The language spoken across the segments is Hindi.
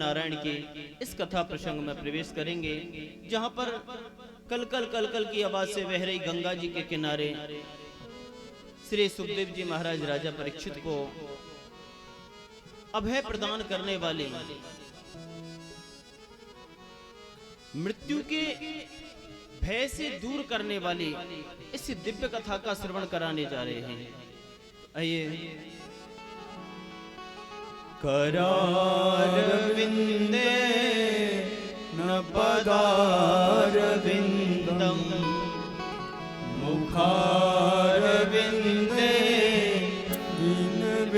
नारायण की इस कथा प्रसंग में प्रवेश करेंगे, जहां पर कल की आवाज से बह रही गंगा जी के किनारे श्री सुखदेव जी महाराज राजा परीक्षित को अभय प्रदान करने वाले, मृत्यु के भय से दूर करने वाली इस दिव्य कथा का श्रवण कराने जा रहे हैं। आइए। करारविंदे न पदारविंदम मुखारविंदे दीनवेशयन्तं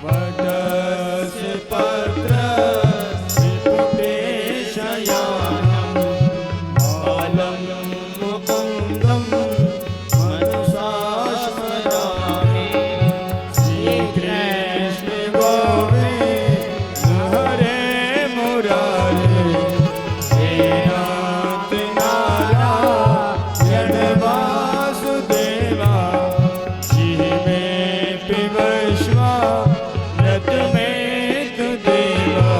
वटस्य पत्रस्य पुटेशयानं बालं मुकुन्दं मनसा स्मरामि। श्रीकृष्ण गोविन्द हरे मुरारे हे नाथ नारायण वासुदेवा जिह्वे पिबश्वामृत मेघदेवा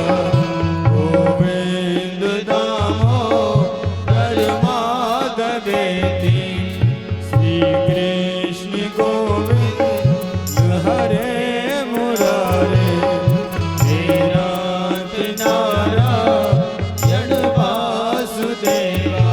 गोविन्द दामोदर माधवेति। श्रीकृष्ण गोविन्द हरे मुरारे हे नाथ नारायण वासुदेवा।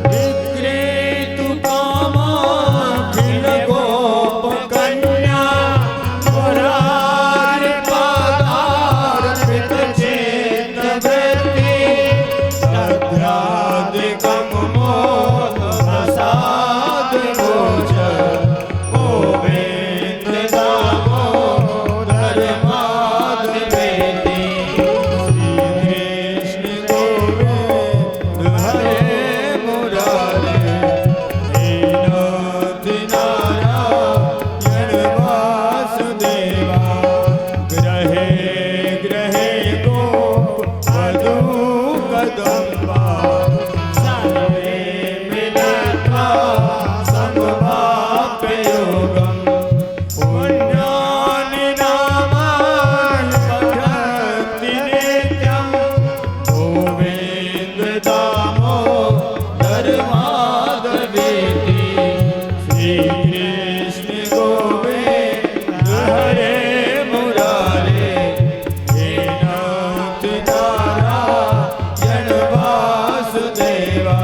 विक्रेतु कामाखिल गोपकन्या मुरारे पादार्पित चेतवृत्ति तद्राधिकं मोह प्रसाद गोचर गोविन्द दामोदर माधवेति। श्रीकृष्ण गोविन्द हरे मुरारे हे नाथ नारायण वासुदेवा। ग्रहे ग्रहे गोप वधू कदम्बा सर्वे मिलित्वा समवाप्ययोगम्। पुण्यानि नामानि पठन्ति नित्यं गोविन्द दामोदर माधवेति। श्रीकृष्ण गोविन्द हरे मुरारे हे नाथ नारायण वासुदेवा।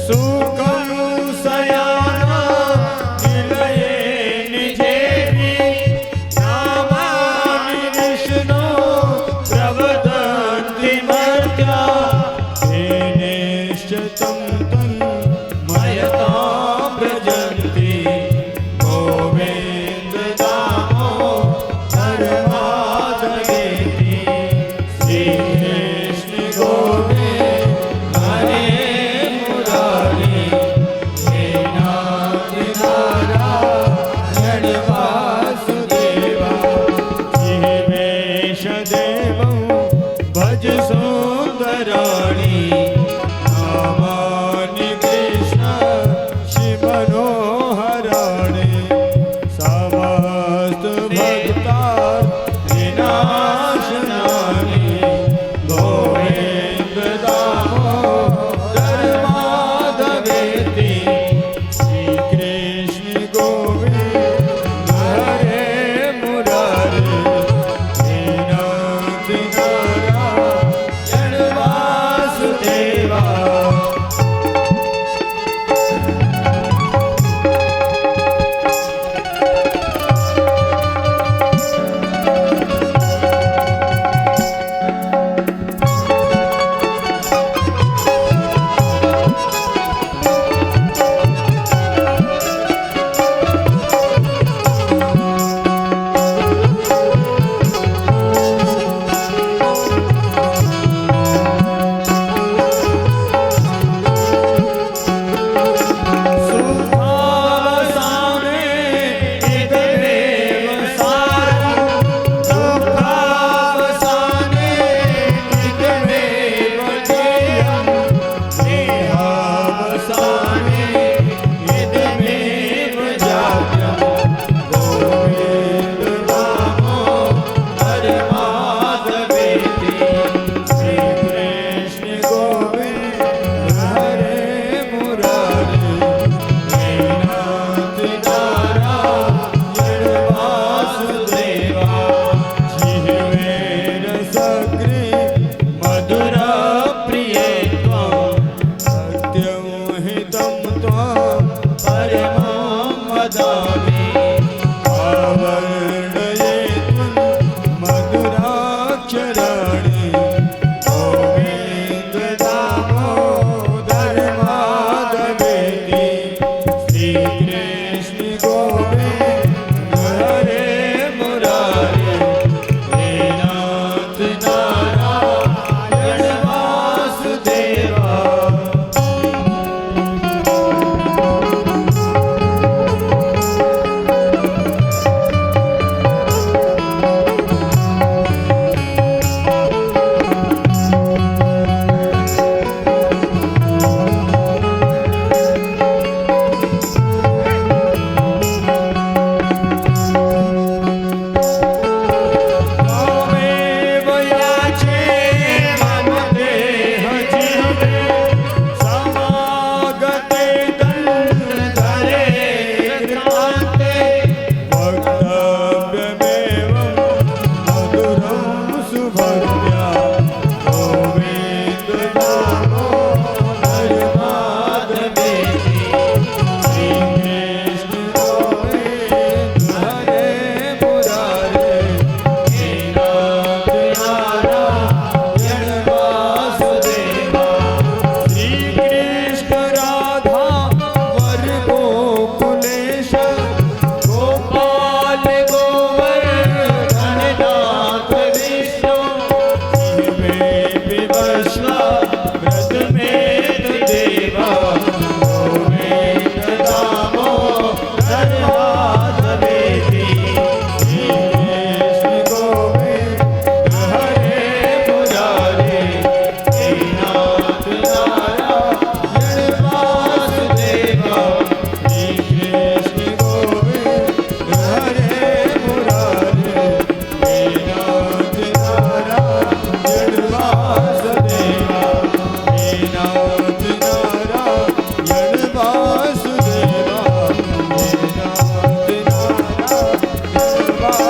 सुखनु शयाना निलये निजेति नामानि विष्णो प्रवदन्ति मर्त्या। येनेश्च तं मयतां व्रजन्ति गोविन्द दामोदर माधवेति। श्रीकृष्ण गोविन्द हरे मुरारे हे नाथ नारायण वासुदेवा। जिह्वेश देवं भज सुन्दराणि नामानि कृष्ण शिवनोहराणि। समस्त भक्तार्थिनाशनानि गोविन्द दामोदर माधवेति। श्रीकृष्ण गोविन्द हरे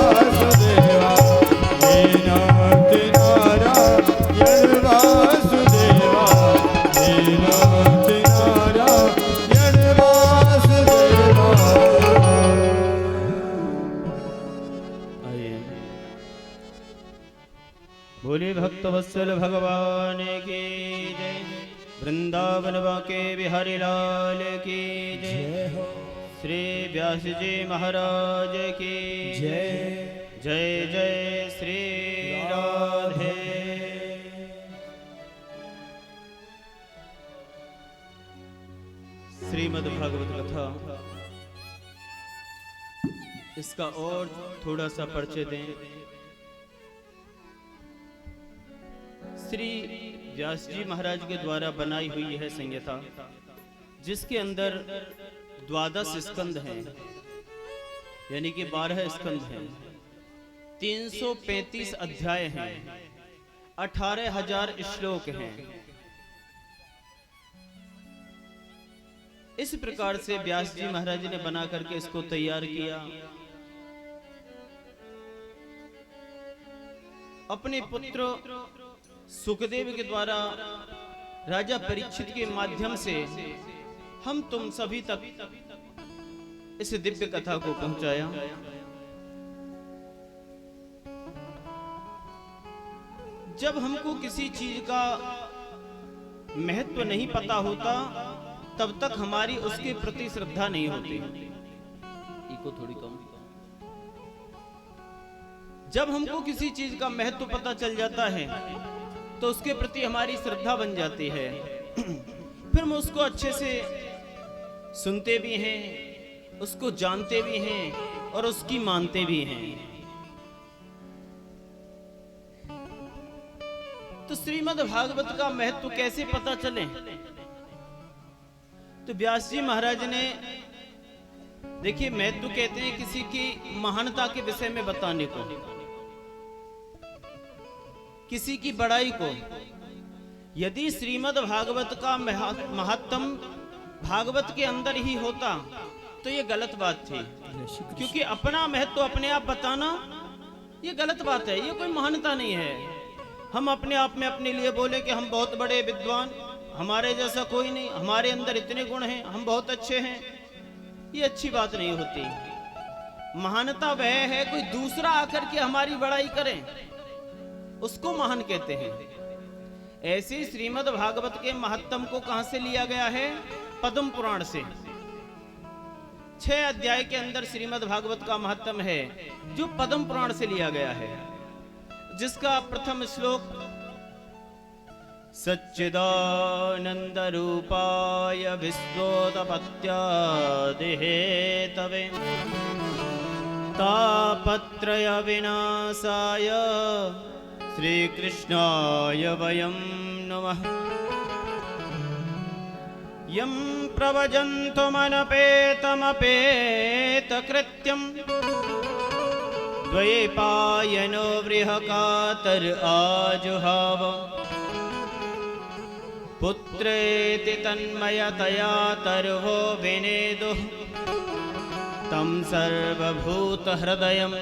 वासुदेवा हे नाथ नारायण वासुदेवा हे नाथ नारायण वासुदेवा। आइए बोले भक्त वत्सल भगवान की जय, वृंदावन के बिहारी लाल की जय, श्री व्यास जी महाराज की जय जय जय श्री राधे। श्रीमद् भागवत कथा, इसका और थोड़ा सा परिचय दें। श्री व्यास जी महाराज के द्वारा बनाई हुई यह संहिता, जिसके अंदर 12 स्कंद हैं, यानी कि 12 स्कंद हैं, 335 अध्याय हैं, 18,000 श्लोक हैं। इस प्रकार से व्यास जी महाराज ने बना करके इसको तैयार किया। अपने पुत्र सुखदेव के द्वारा राजा परीक्षित के माध्यम से हम तुम सभी तक इस दिव्य कथा को पहुंचाया। जब हमको किसी चीज का महत्व नहीं पता होता, तब तक हमारी उसके प्रति श्रद्धा नहीं होती। इको थोड़ी कम। जब हमको किसी चीज का महत्व पता चल जाता है तो उसके प्रति हमारी श्रद्धा बन जाती है। फिर हम उसको अच्छे से सुनते भी हैं, उसको जानते भी हैं और उसकी मानते भी हैं। तो श्रीमद् भागवत का महत्व कैसे पता चले? तो व्यास जी महाराज ने, देखिए, महत्व कहते हैं किसी की महानता के विषय में बताने को, किसी की बड़ाई को। यदि श्रीमद् भागवत का महत्तम भागवत के अंदर ही होता तो ये गलत बात थी, क्योंकि अपना महत्व अपने आप बताना ये गलत बात है, ये कोई महानता नहीं है। हम अपने आप में अपने लिए बोले कि हम बहुत बड़े विद्वान, हमारे जैसा कोई नहीं, हमारे अंदर इतने गुण हैं, हम बहुत अच्छे हैं, ये अच्छी बात नहीं होती। महानता वह है कोई दूसरा आकर के हमारी बड़ाई करे, उसको महान कहते हैं। ऐसे श्रीमद् भागवत के महत्तम को कहां से लिया गया है? पद्म पुराण से। 6 अध्याय के अंदर श्रीमद् भागवत का महत्तम है, जो पद्म पुराण से लिया गया है, जिसका प्रथम श्लोक सच्चिदानंद रूपाय विश्वोत्पत्त्यादिहेतवे तापत्रय विनाशाय श्री कृष्णाय वयं नमः। यं प्रवजन्तमनपेतमपेतकृत्यं द्वैपायनो बृहकातर आजुहाव पुत्रेति तन्मयतया तर्वो विनेदुः तं सर्वभूतहृदयं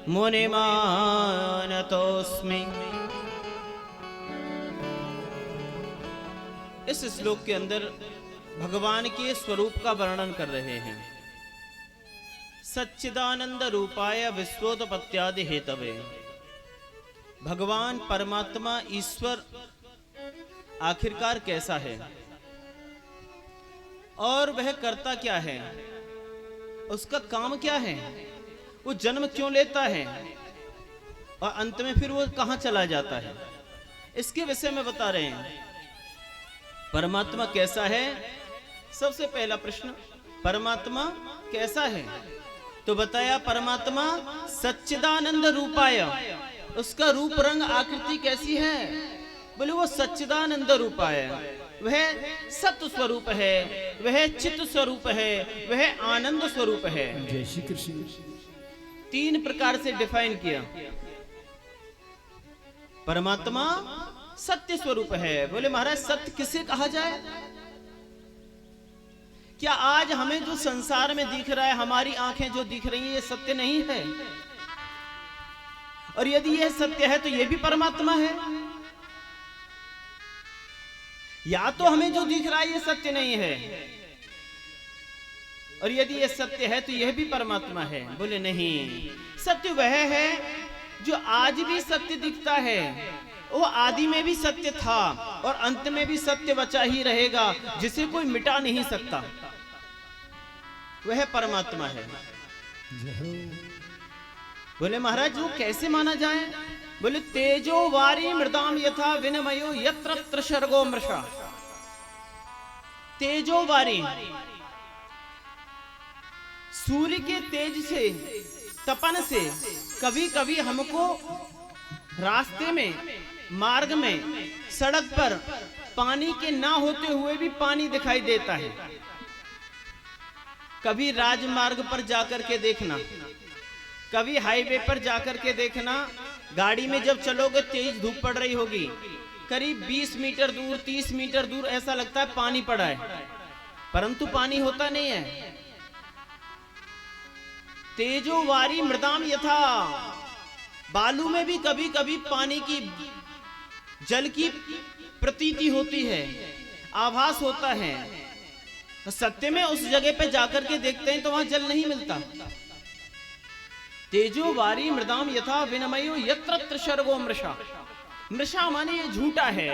मुनिमानतोऽस्मि। इस श्लोक के अंदर भगवान के स्वरूप का वर्णन कर रहे हैं। सच्चिदानंद रूपाय विश्वोत्पत्त्यादि हेतवे, भगवान परमात्मा ईश्वर आखिरकार कैसा है और वह करता क्या है, उसका काम क्या है, वो जन्म क्यों लेता है और अंत में फिर वो कहां चला जाता है, इसके विषय में बता रहे हैं। परमात्मा कैसा है? सबसे पहला प्रश्न, परमात्मा कैसा है? तो बताया परमात्मा सच्चिदानंद रूपाय, उसका रूप रंग आकृति कैसी है? बोले वो सच्चिदानंद रूपाय, वह सत्य स्वरूप है, वह चित्त स्वरूप है, वह आनंद स्वरूप है। जय श्री कृष्ण। 3 प्रकार से डिफाइन किया। परमात्मा सत्य स्वरूप है। बोले महाराज सत्य किसे कहा जाए? क्या आज हमें जो संसार में दिख रहा है, हमारी आंखें जो दिख रही है, ये सत्य नहीं है? और यदि यह सत्य है तो यह भी परमात्मा है। या तो हमें जो दिख रहा है ये सत्य नहीं है, और यदि यह सत्य है तो यह भी परमात्मा है। बोले नहीं, सत्य वह है जो आज भी सत्य दिखता है, वो आदि में भी सत्य था और अंत में भी सत्य बचा ही रहेगा, जिसे कोई मिटा नहीं सकता, वह परमात्मा है। बोले महाराज वो कैसे माना जाए? बोले तेजो वारी मृदाम यथा विनिमयो यत्र सर्गो मृषा। तेजो वारी, सूर्य के तेज से, तपन से कभी कभी हमको रास्ते में, मार्ग में, सड़क पर पानी के ना होते हुए भी पानी दिखाई देता है। कभी राजमार्ग पर जाकर के देखना, कभी हाईवे पर जाकर के देखना, गाड़ी में जब चलोगे तेज धूप पड़ रही होगी, करीब 20 मीटर दूर, 30 मीटर दूर ऐसा लगता है पानी पड़ा है, परंतु पानी होता नहीं है। तेजो वारी मृदाम यथा, बालू में भी कभी कभी पानी की, जल की प्रतीति होती है, आभास होता है। सत्य में उस जगह पे जाकर के देखते हैं तो वहां जल नहीं मिलता। तेजो वारी मृदाम यथा विनिमयो यत्र सर्गो मृषा। मृषा माने ये झूठा है,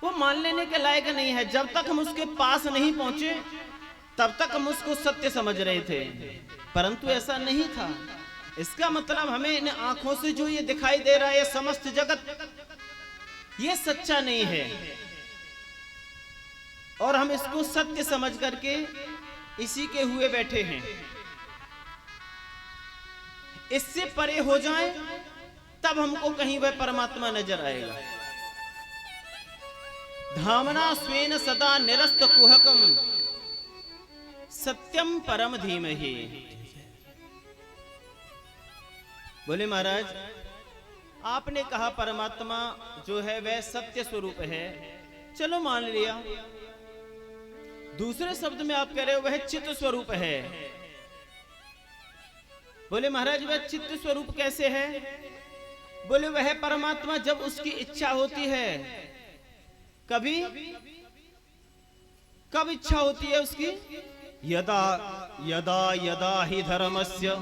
वो मान लेने के लायक नहीं है। जब तक हम उसके पास नहीं पहुंचे तब तक हम उसको सत्य समझ रहे थे, परंतु ऐसा नहीं था। इसका मतलब हमें इन आंखों से जो ये दिखाई दे रहा है, ये समस्त जगत, ये सच्चा नहीं है, और हम इसको सत्य समझ करके इसी के हुए बैठे हैं। इससे परे हो जाए तब हमको कहीं वह परमात्मा नजर आएगा। धामना स्वेन सदा निरस्त कुहकम सत्यम परम धीमहि। बोले महाराज आपने कहा परमात्मा जो है वह सत्य स्वरूप है, चलो मान लिया। दूसरे शब्द में आप कह रहे हो वह चित्त स्वरूप है। बोले महाराज वह चित्त स्वरूप कैसे है? बोले वह परमात्मा जब उसकी इच्छा होती है, कभी कब इच्छा होती है उसकी? यदा यदा यदा ही धर्मस्य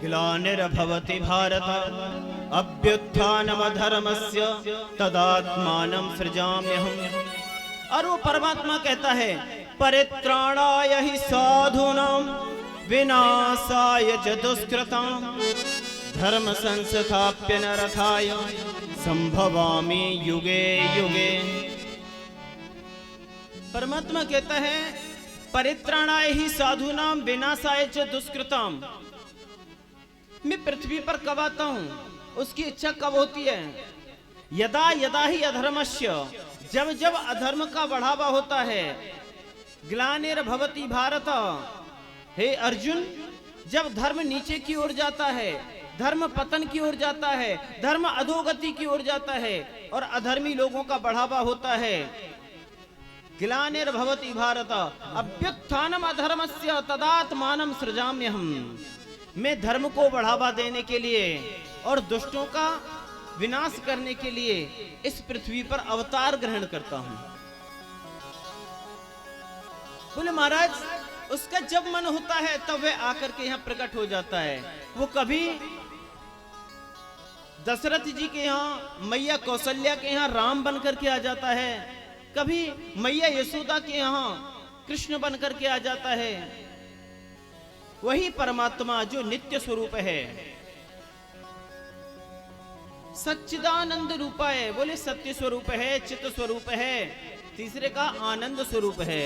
ग्लानिर्भवति भारत अभ्युत्थानमधर्मस्य तदात्मानं सृजाम्यहम्। और वो परमात्मा कहता है परित्राणाय हि साधूनां विनाशाय च दुष्कृतां धर्म संस्थाप्य नरथाय संभवामि युगे युगे। परमात्मा कहता है परित्राणाय ही साधूनां विनाशाय च दुष्कृतां। मैं पृथ्वी पर कब आता हूं, उसकी इच्छा कब होती है? यदा यदा ही अधर्मस्य, जब जब अधर्म का बढ़ावा होता है। ग्लानिर्भवति भारत, हे अर्जुन जब धर्म नीचे की ओर जाता है, धर्म पतन की ओर जाता है, धर्म अधोगति की ओर जाता है और अधर्मी लोगों का बढ़ावा होता है। ग्लानिर्भवति भारत अभ्युत्थानम अधर्मस्य तदात्मानं सृजाम्यहम्। मैं धर्म को बढ़ावा देने के लिए और दुष्टों का विनाश करने के लिए इस पृथ्वी पर अवतार ग्रहण करता हूं। बोले महाराज उसका जब मन होता है तब वह आकर के यहां प्रकट हो जाता है। वो कभी दशरथ जी के यहां, मैया कौशल्या के यहां राम बन करके आ जाता है, कभी मैया यशोदा के यहां कृष्ण बन करके आ जाता है। वही परमात्मा जो नित्य स्वरूप है, सच्चिदानंद रूपाय। बोले सत्य स्वरूप है, चित्त स्वरूप है, तीसरे का आनंद स्वरूप है।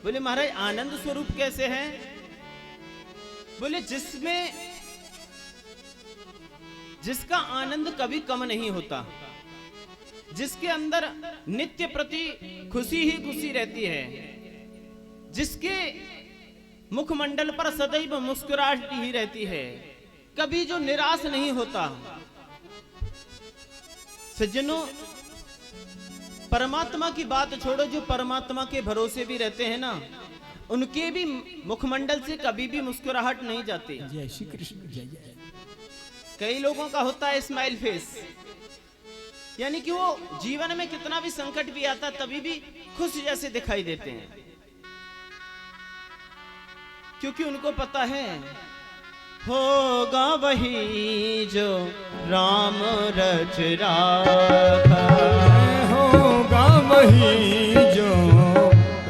बोले महाराज आनंद स्वरूप कैसे है? बोले जिसका आनंद कभी कम नहीं होता, जिसके अंदर नित्य प्रति खुशी ही खुशी रहती है, जिसके मुखमंडल पर सदैव मुस्कुराहट ही रहती है, कभी जो निराश नहीं होता। सज्जनों परमात्मा की बात छोड़ो, जो परमात्मा के भरोसे भी रहते हैं ना, उनके भी मुखमंडल से कभी भी मुस्कुराहट नहीं जाती। जय श्री कृष्ण। जय जय। कई लोगों का होता है स्माइल फेस, यानी कि वो जीवन में कितना भी संकट भी आता तभी भी खुश जैसे दिखाई देते हैं, क्योंकि उनको पता है होगा वही जो राम रच राखा, होगा वही जो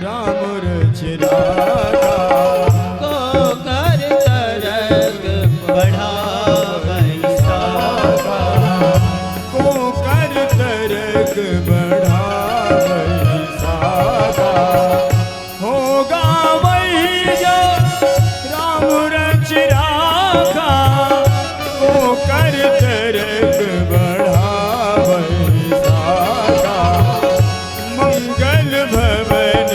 राम रच राखा, को कर तरक बढ़ावई साखा, को कर तरक बढ़ावई साखा, होगा वही जो राम रच राखा, को कर तरक बढ़ावई साखा, मंगल भवन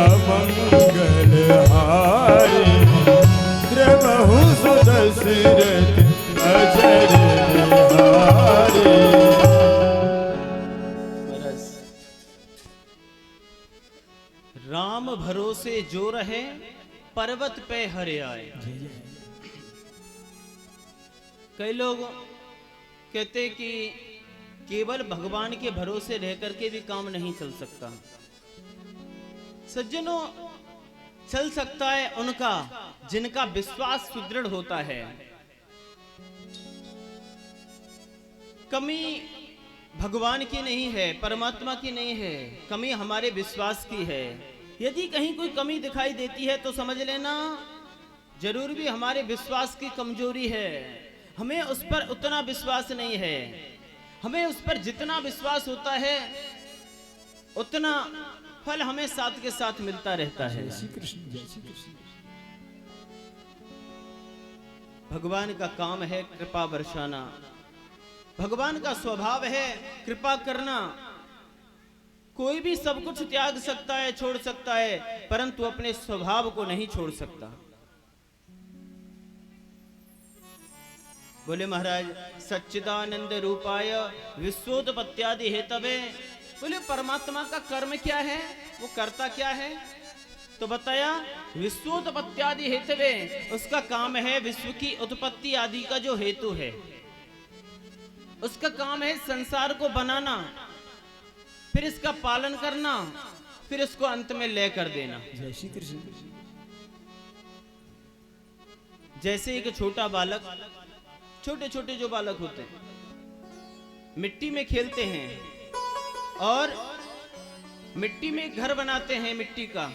अमंगल हारी, प्रभु सुदशरथ अजर बिहारी। राम भरोसे जो रहे पर्वत पे हरे आए। कई लोग कहते कि केवल भगवान के भरोसे रह करके भी काम नहीं चल सकता। सज्जनों, चल सकता है उनका जिनका विश्वास सुदृढ़ होता है। कमी भगवान की नहीं है, परमात्मा की नहीं है, कमी हमारे विश्वास की है। यदि कहीं कोई कमी दिखाई देती है तो समझ लेना जरूर भी हमारे विश्वास की कमजोरी है। हमें उस पर उतना विश्वास नहीं है। हमें उस पर जितना विश्वास होता है उतना फल हमें साथ के साथ मिलता रहता है। जय श्री कृष्ण, जय श्री कृष्ण। भगवान का काम है कृपा बरसाना। भगवान का स्वभाव है कृपा करना। कोई भी सब कुछ त्याग सकता है, छोड़ सकता है, परंतु अपने स्वभाव को नहीं छोड़ सकता। बोले महाराज सच्चिदानंद रूपाय विश्वोत्पत्त्यादि हेतवे। बोले परमात्मा का कर्म क्या है, वो करता क्या है? तो बताया विश्वोत्पत्त्यादि हेतवे, उसका काम है विश्व की उत्पत्ति आदि का जो हेतु है। उसका काम है संसार को बनाना, फिर इसका पालन करना, फिर इसको अंत में ले कर देना। जय श्री कृष्ण। जैसे एक छोटा बालक, छोटे छोटे जो बालक होते हैं मिट्टी में खेलते हैं और मिट्टी में घर बनाते हैं मिट्टी का,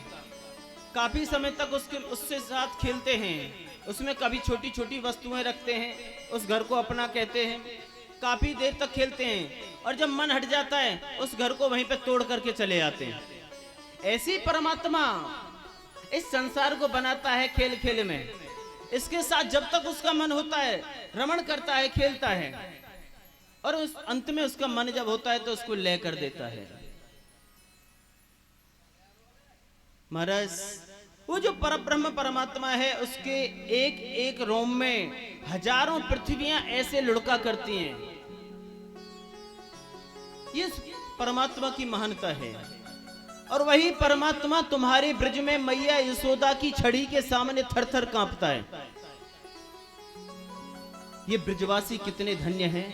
काफी समय तक उससे साथ खेलते हैं, उसमें कभी छोटी छोटी वस्तुएं रखते हैं, उस घर को अपना कहते हैं, काफी देर तक खेलते हैं और जब मन हट जाता है उस घर को वहीं पे तोड़ करके चले आते हैं। ऐसी परमात्मा इस संसार को बनाता है खेल खेल में। इसके साथ जब तक उसका मन होता है रमण करता है, खेलता है, और उस अंत में उसका मन जब होता है तो उसको ले कर देता है। महाराज वो जो परब्रह्म परमात्मा है उसके एक एक रोम में हजारों पृथ्वियां ऐसे लुढ़का करती हैं। ये परमात्मा की महानता है। और वही परमात्मा तुम्हारे ब्रज में मैया यशोदा की छड़ी के सामने थर थर कांपता है। ये ब्रजवासी कितने धन्य हैं।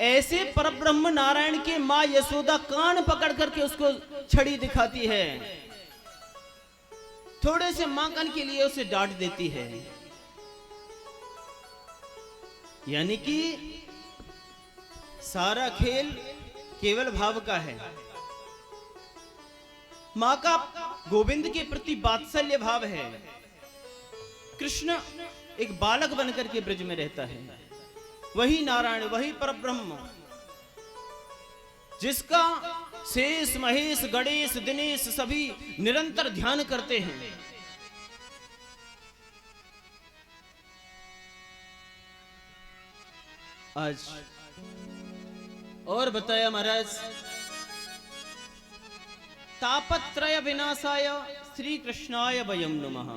ऐसे परब्रह्म नारायण के मां यशोदा कान पकड़ करके उसको छड़ी दिखाती है, थोड़े से मांकन के लिए उसे डांट देती है। यानी कि सारा खेल केवल भाव का है। मां का गोविंद के प्रति वात्सल्य भाव है। कृष्ण एक बालक बनकर के ब्रज में रहता है। वही नारायण, वही परब्रह्म जिसका शेष महेश गणेश दिनेश सभी निरंतर ध्यान करते हैं। आज और बताया महाराज तापत्रय विनाशाय श्री कृष्णाय वयम नमः।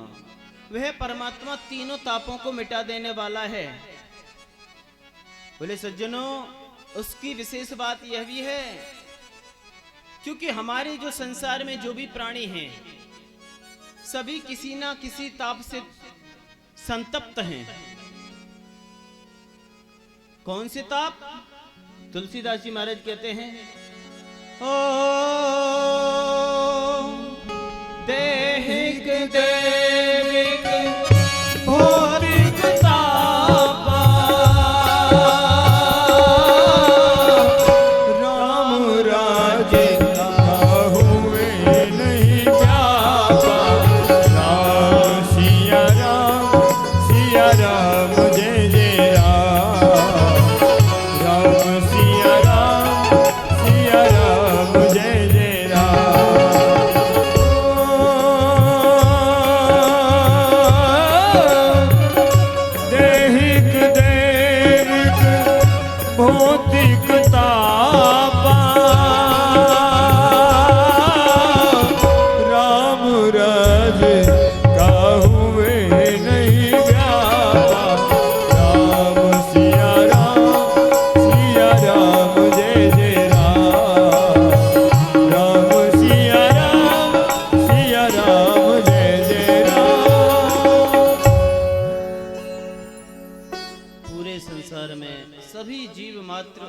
वह परमात्मा तीनों तापों को मिटा देने वाला है। बोले सज्जनों, उसकी विशेष बात यह भी है क्योंकि हमारे जो संसार में जो भी प्राणी हैं सभी किसी ना किसी ताप से संतप्त हैं। कौन से ताप? तुलसीदास जी महाराज कहते हैं, ओ देहिक देविक भौतिक तापा, राम राजे हुए नहीं व्यापा। राम सिया राम जय जय राम। राम सिया राम जय जय राम। देहिक देविक भौतिक तापा, राम रज का हुए नहीं व्यापा। राम सिया राम जय जय राम। राम सिया राम जय जय राम। पूरे संसार में सभी जीव मात्र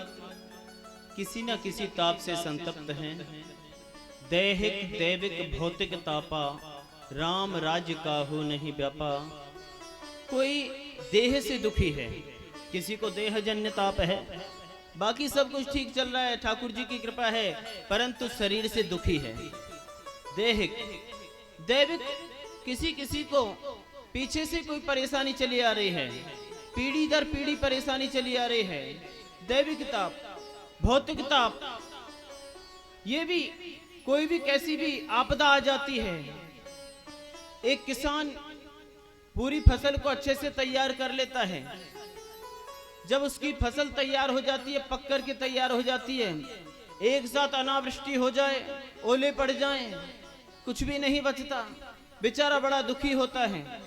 किसी न किसी ताप से संतप्त हैं। दैहिक दैविक भौतिक तापा, राम राज्य काहू नहीं व्यापा। कोई देह से दुखी है, किसी को देहजन्य ताप है, बाकी सब कुछ ठीक चल रहा है, ठाकुर जी की कृपा है, परंतु शरीर से दुखी है। दैहिक दैविक, किसी किसी को पीछे से कोई परेशानी चली आ रही है, पीढ़ी दर पीढ़ी परेशानी चली आ रही है। दैविक ताप, भौतिक ताप, ये भी कोई भी कैसी भी आपदा आ जाती है। एक किसान पूरी फसल को अच्छे से तैयार कर लेता है, जब उसकी फसल तैयार हो जाती है, पक कर के तैयार हो जाती है, एक साथ अनावृष्टि हो जाए, ओले पड़ जाएं, कुछ भी नहीं बचता, बेचारा बड़ा दुखी होता है।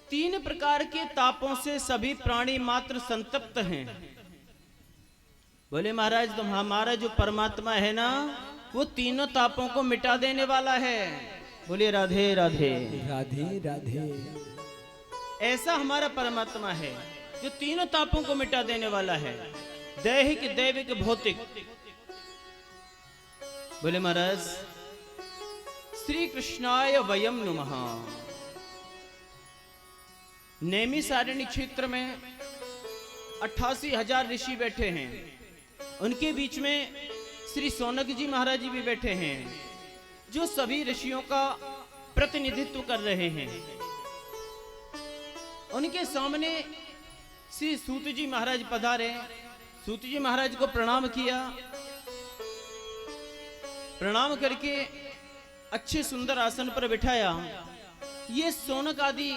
3 प्रकार के तापों से सभी प्राणी मात्र संतप्त हैं। बोले महाराज, तो हमारा जो परमात्मा है ना, वो तीनों तापों को मिटा देने वाला है। बोले राधे राधे राधे राधे। ऐसा हमारा परमात्मा है जो तीनों तापों को मिटा देने वाला है, दैहिक दैविक भौतिक। बोले महाराज, श्री कृष्णाय वयम नुमः। नैमिषारण्य क्षेत्र में 88,000 ऋषि बैठे हैं, उनके बीच में श्री सौनक जी महाराज जी भी बैठे हैं, जो सभी ऋषियों का प्रतिनिधित्व कर रहे हैं। उनके सामने श्री सूत जी महाराज पधारे। सूत जी महाराज को प्रणाम किया, प्रणाम करके अच्छे सुंदर आसन पर बिठाया। ये सौनक आदि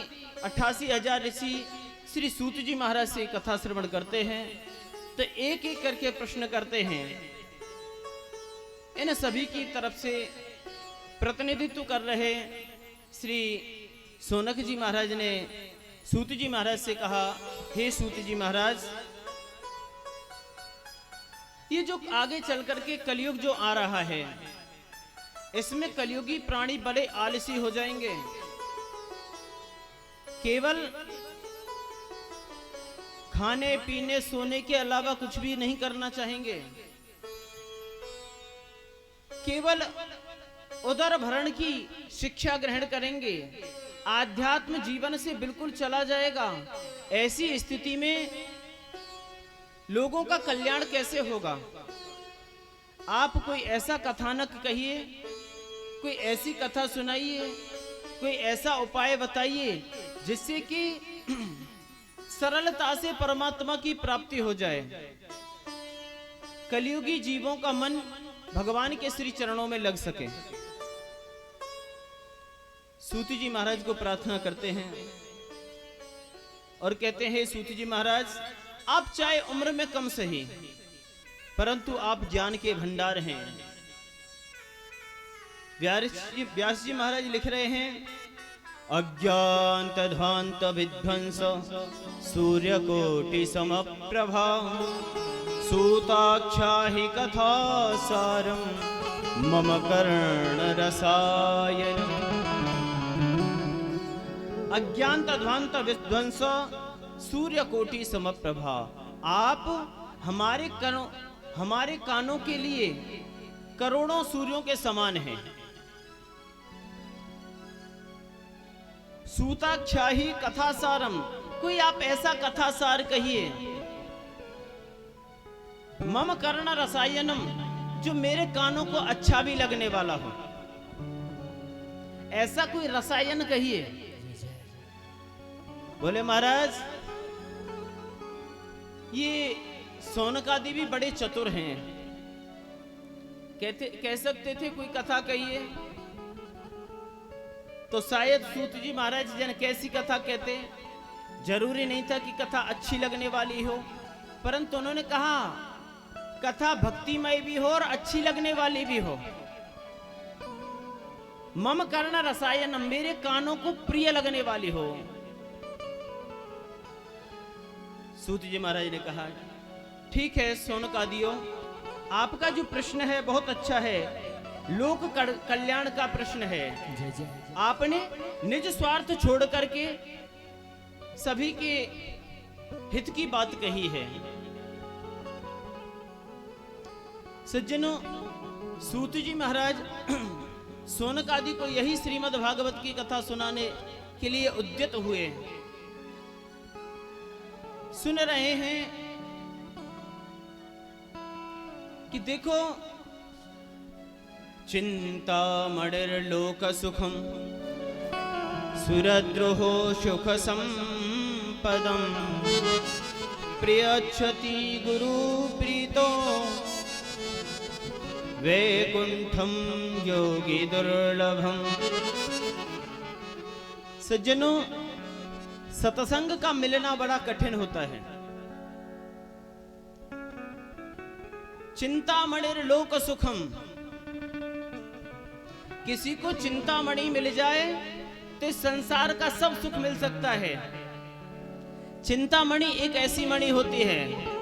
88,000 ऋषि श्री सूत जी महाराज से कथा श्रवण करते हैं, तो एक एक करके प्रश्न करते हैं। इन सभी की तरफ से प्रतिनिधित्व कर रहे श्री सौनक जी महाराज ने सूत जी महाराज से कहा, हे सूत जी महाराज, ये जो आगे चल करके कलयुग जो आ रहा है, इसमें कलयुगी प्राणी बड़े आलसी हो जाएंगे, केवल खाने पीने सोने के अलावा कुछ भी नहीं करना चाहेंगे, केवल उदर भरण की शिक्षा ग्रहण करेंगे, आध्यात्म जीवन से बिल्कुल चला जाएगा। ऐसी स्थिति में लोगों का कल्याण कैसे होगा? आप कोई ऐसा कथानक कहिए, कोई ऐसी कथा सुनाइए, कोई ऐसा उपाय बताइए जिससे कि सरलता से परमात्मा की प्राप्ति हो जाए, कलयुगी जीवों का मन भगवान के श्री चरणों में लग सके। सूत जी महाराज को प्रार्थना करते हैं और कहते हैं, सूत जी महाराज, आप चाहे उम्र में कम सही, परंतु आप ज्ञान के भंडार हैं। व्यास जी महाराज लिख रहे हैं, अज्ञात ध्वांत विध्वंस सूर्य कोटि समप्रभा सूताख्या हि कथा सारम मम कर्ण रसायन। अज्ञात ध्वांत विध्वंस सूर्य कोटि समप्रभा। आप हमारे कानों के लिए करोड़ों सूर्यों के समान हैं। सूताख्याहि कथासारम, कोई आप ऐसा कथासार कहिए। मम कर्ण रसायनम, जो मेरे कानों को अच्छा भी लगने वाला हो। ऐसा कोई रसायन कहिए। बोले महाराज ये शौनकादि भी बड़े चतुर हैं, कह सकते थे कोई कथा कहिए, तो शायद सूत जी महाराज जन कैसी कथा कहते। जरूरी नहीं था कि कथा अच्छी लगने वाली हो, परंतु उन्होंने कहा कथा भक्तिमय भी हो और अच्छी लगने वाली भी हो। मम कर्ण रसायन, मेरे कानों को प्रिय लगने वाली हो। सूत जी महाराज ने कहा ठीक है शौनकादियों, आपका जो प्रश्न है बहुत अच्छा है, लोक कल्याण का प्रश्न है। आपने निज स्वार्थ छोड़ करके सभी के हित की बात कही है। सज्जनों, सूत जी महाराज शौनकादि को यही श्रीमद् भागवत की कथा सुनाने के लिए उद्यत हुए। सुन रहे हैं कि देखो चिंतामणिर्लोक सुखम सुरद्रोहो सुख संपदम प्रियच्छति गुरु प्रीतो वैकुंठम योगी दुर्लभम। सज्जनों, सत्संग का मिलना बड़ा कठिन होता है। चिंतामणिर लोक सुखम, किसी को चिंतामणि मिल जाए तो संसार का सब सुख मिल सकता है। चिंतामणि एक ऐसी मणि होती है,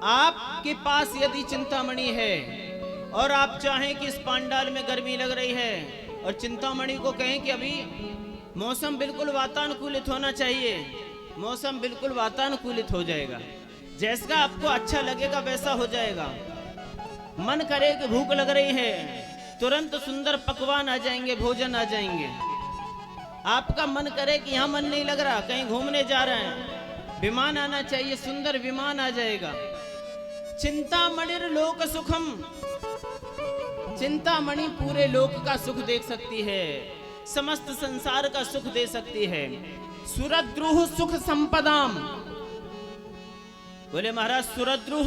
आपके पास यदि चिंतामणि है और आप चाहें कि इस पांडाल में गर्मी लग रही है और चिंतामणि को कहें कि अभी मौसम बिल्कुल वातानुकूलित होना चाहिए, मौसम बिल्कुल वातानुकूलित हो जाएगा। जैसा आपको अच्छा लगेगा वैसा हो जाएगा। मन करे कि भूख लग रही है, तुरंत सुंदर पकवान आ जाएंगे, भोजन आ जाएंगे। आपका मन करे कि यहाँ मन नहीं लग रहा, कहीं घूमने जा रहे हैं, विमान आना चाहिए, सुंदर विमान आ जाएगा। चिंतामणिर लोक सुखम, चिंतामणि पूरे लोक का सुख देख सकती है, समस्त संसार का सुख दे सकती है। सुरद्रुह सुख संपदाम, बोले महाराज सुरद्रुह,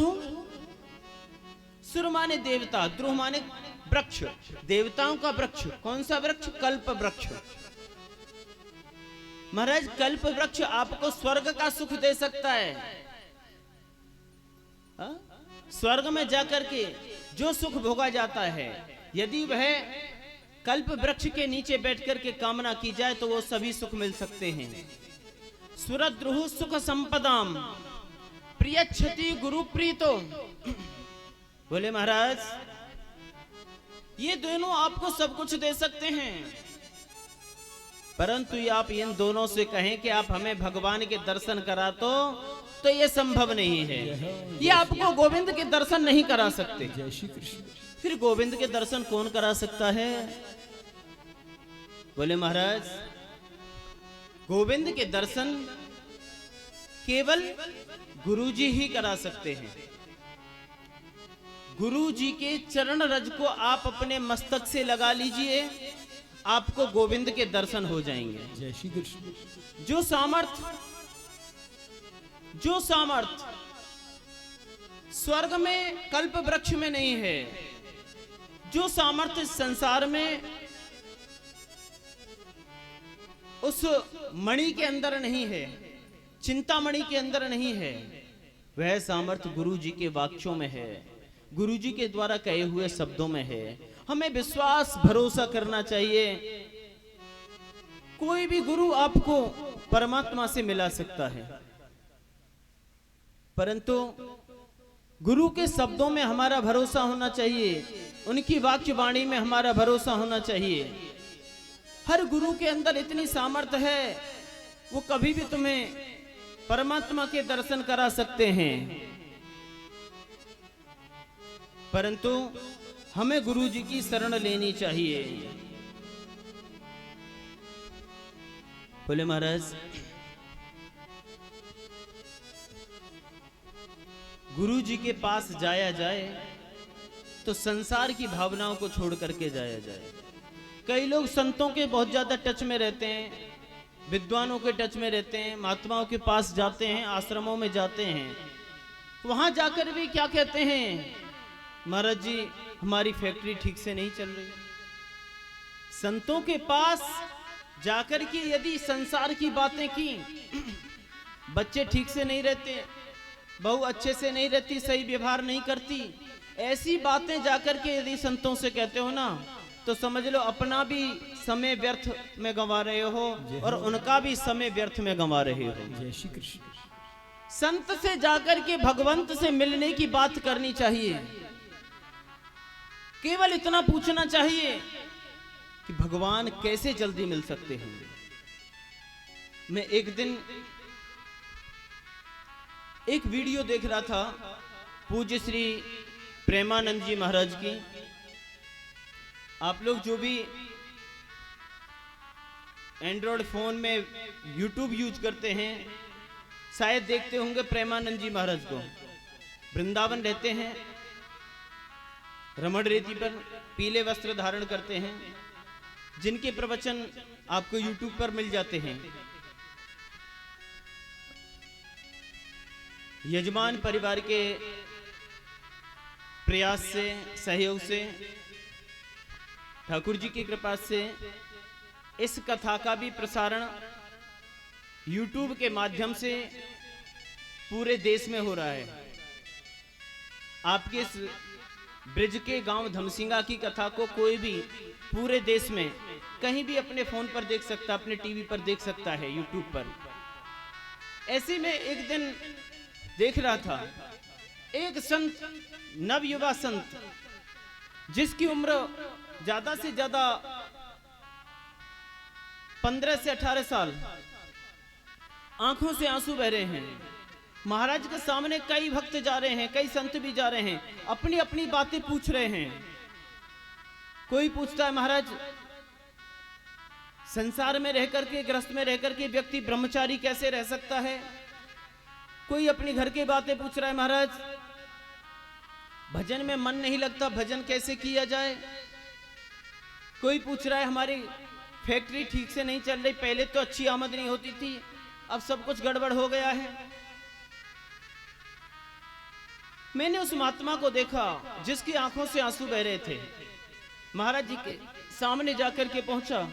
सुर माने देवता, द्रुह माने वृक्ष, देवताओं का वृक्ष। कौन सा वृक्ष? कल्प वृक्ष। महाराज कल्प वृक्ष आपको स्वर्ग का सुख दे सकता है। स्वर्ग में जाकर के जो सुख भोगा जाता है, यदि वह कल्प वृक्ष के नीचे बैठकर के कामना की जाए तो वो सभी सुख मिल सकते हैं। सुरद्रुह सुख संपदाम प्रियच्छति गुरु प्रीतो। बोले महाराज ये दोनों आपको सब कुछ दे सकते हैं, परंतु आप इन दोनों से कहें कि आप हमें भगवान के दर्शन करा तो ये संभव नहीं है। ये आपको गोविंद के दर्शन नहीं करा सकते। जय श्री कृष्ण। फिर गोविंद के दर्शन कौन करा सकता है? बोले महाराज गोविंद के दर्शन केवल गुरुजी ही करा सकते हैं। गुरुजी के चरण रज को आप अपने मस्तक से लगा लीजिए, आपको गोविंद के दर्शन हो जाएंगे। जय श्री कृष्ण। जो सामर्थ स्वर्ग में कल्प वृक्ष में नहीं है, जो सामर्थ्य संसार में उस मणि के अंदर नहीं है, चिंतामणि के अंदर नहीं है, वह सामर्थ्य गुरु जी के वाक्यों में है, गुरु जी के द्वारा कहे हुए शब्दों में है। हमें विश्वास भरोसा करना चाहिए। कोई भी गुरु आपको परमात्मा से मिला सकता है, परंतु गुरु के शब्दों में हमारा भरोसा होना चाहिए, उनकी वाक्य वाणी में हमारा भरोसा होना चाहिए। हर गुरु के अंदर इतनी सामर्थ्य है वो कभी भी तुम्हें परमात्मा के दर्शन करा सकते हैं, परंतु हमें गुरु जी की शरण लेनी चाहिए। बोले महाराज, गुरु जी के पास जाया जाए तो संसार की भावनाओं को छोड़ करके जाया जाए। कई लोग संतों के बहुत ज्यादा टच में रहते हैं, विद्वानों के टच में रहते हैं, महात्माओं के पास जाते हैं, आश्रमों में जाते हैं, वहां जाकर भी क्या कहते हैं, महाराज जी हमारी फैक्ट्री ठीक से नहीं चल रही। संतों के पास जाकर के यदि संसार की बातें की, बच्चे ठीक से नहीं रहते, बहू अच्छे से नहीं रहती, सही व्यवहार नहीं करती, ऐसी बातें जाकर के यदि संतों से कहते हो ना, तो समझ लो अपना भी समय व्यर्थ में गंवा रहे हो और उनका भी समय व्यर्थ में गंवा रहे हो। जय श्री कृष्ण। संत से जाकर के भगवंत से मिलने की बात करनी चाहिए। केवल इतना पूछना चाहिए कि भगवान कैसे जल्दी मिल सकते हैं। मैं एक दिन एक वीडियो देख रहा था पूज्य श्री प्रेमानंद जी महाराज की। आप लोग जो भी एंड्रॉयड फोन में यूट्यूब यूज करते हैं शायद देखते होंगे प्रेमानंद जी महाराज को। वृंदावन रहते हैं, रमण रेती पर पीले वस्त्र धारण करते हैं, जिनके प्रवचन आपको यूट्यूब पर मिल जाते हैं। यजमान परिवार के प्रयास से, सहयोग से, ठाकुर जी की कृपा से इस कथा का भी प्रसारण YouTube के माध्यम से पूरे देश में हो रहा है। आपके इस ब्रिज के गांव धमसिंगा की कथा को कोई भी पूरे देश में कहीं भी अपने फोन पर देख सकता, अपने टीवी पर देख सकता है, YouTube पर। ऐसे में एक दिन देख रहा था एक संत, नवयुवा संत, जिसकी उम्र ज्यादा से ज्यादा 15 से 18 साल, आंखों से आंसू बह रहे हैं। महाराज के सामने कई भक्त जा रहे हैं, कई संत भी जा रहे हैं, अपनी अपनी बातें पूछ रहे हैं। कोई पूछता है महाराज संसार में रह करके, गृहस्थ में रह करके व्यक्ति ब्रह्मचारी कैसे रह सकता है। कोई अपनी घर की बातें पूछ रहा है, महाराज भजन में मन नहीं लगता, भजन कैसे किया जाए। कोई पूछ रहा है हमारी फैक्ट्री ठीक से नहीं चल रही, पहले तो अच्छी आमदनी होती थी, अब सब कुछ गड़बड़ हो गया है। मैंने उस महात्मा को देखा जिसकी आंखों से आंसू बह रहे थे। महाराज जी के सामने जाकर के पहुंचा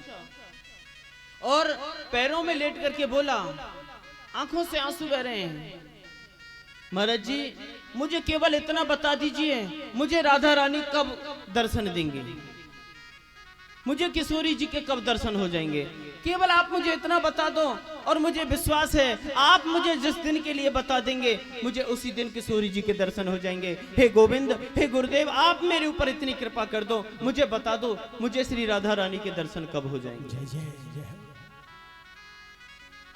और पैरों में लेट करके बोला, आंखों से आंसू बह रहे हैं, महाराज जी मुझे केवल इतना बता दीजिए, मुझे राधा रानी कब दर्शन देंगे, मुझे किशोरी जी के कब दर्शन हो जाएंगे। केवल आप मुझे इतना बता दो और मुझे विश्वास है आप मुझे जिस दिन के लिए बता देंगे मुझे उसी दिन किशोरी जी के दर्शन हो जाएंगे। हे गोविंद, हे गुरुदेव, आप मेरे ऊपर इतनी कृपा कर दो, मुझे बता दो मुझे श्री राधा रानी के दर्शन कब हो जाएंगे। जय जय जय।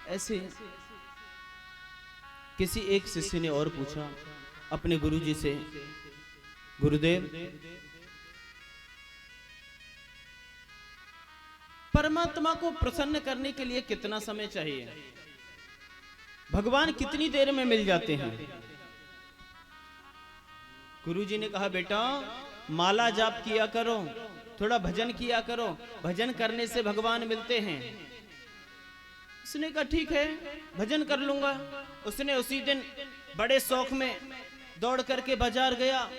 ऐसे किसी एक शिष्य ने और पूछा अपने गुरुजी से, गुरुदेव परमात्मा को प्रसन्न करने के लिए कितना समय चाहिए, भगवान कितनी देर में मिल जाते हैं। गुरुजी ने कहा बेटा माला जाप किया करो, थोड़ा भजन किया करो, भजन करने से भगवान मिलते हैं। उसने कहा ठीक है भजन कर लूंगा। उसने उसी दिन बड़े शौक में दौड़ करके बाजार गया,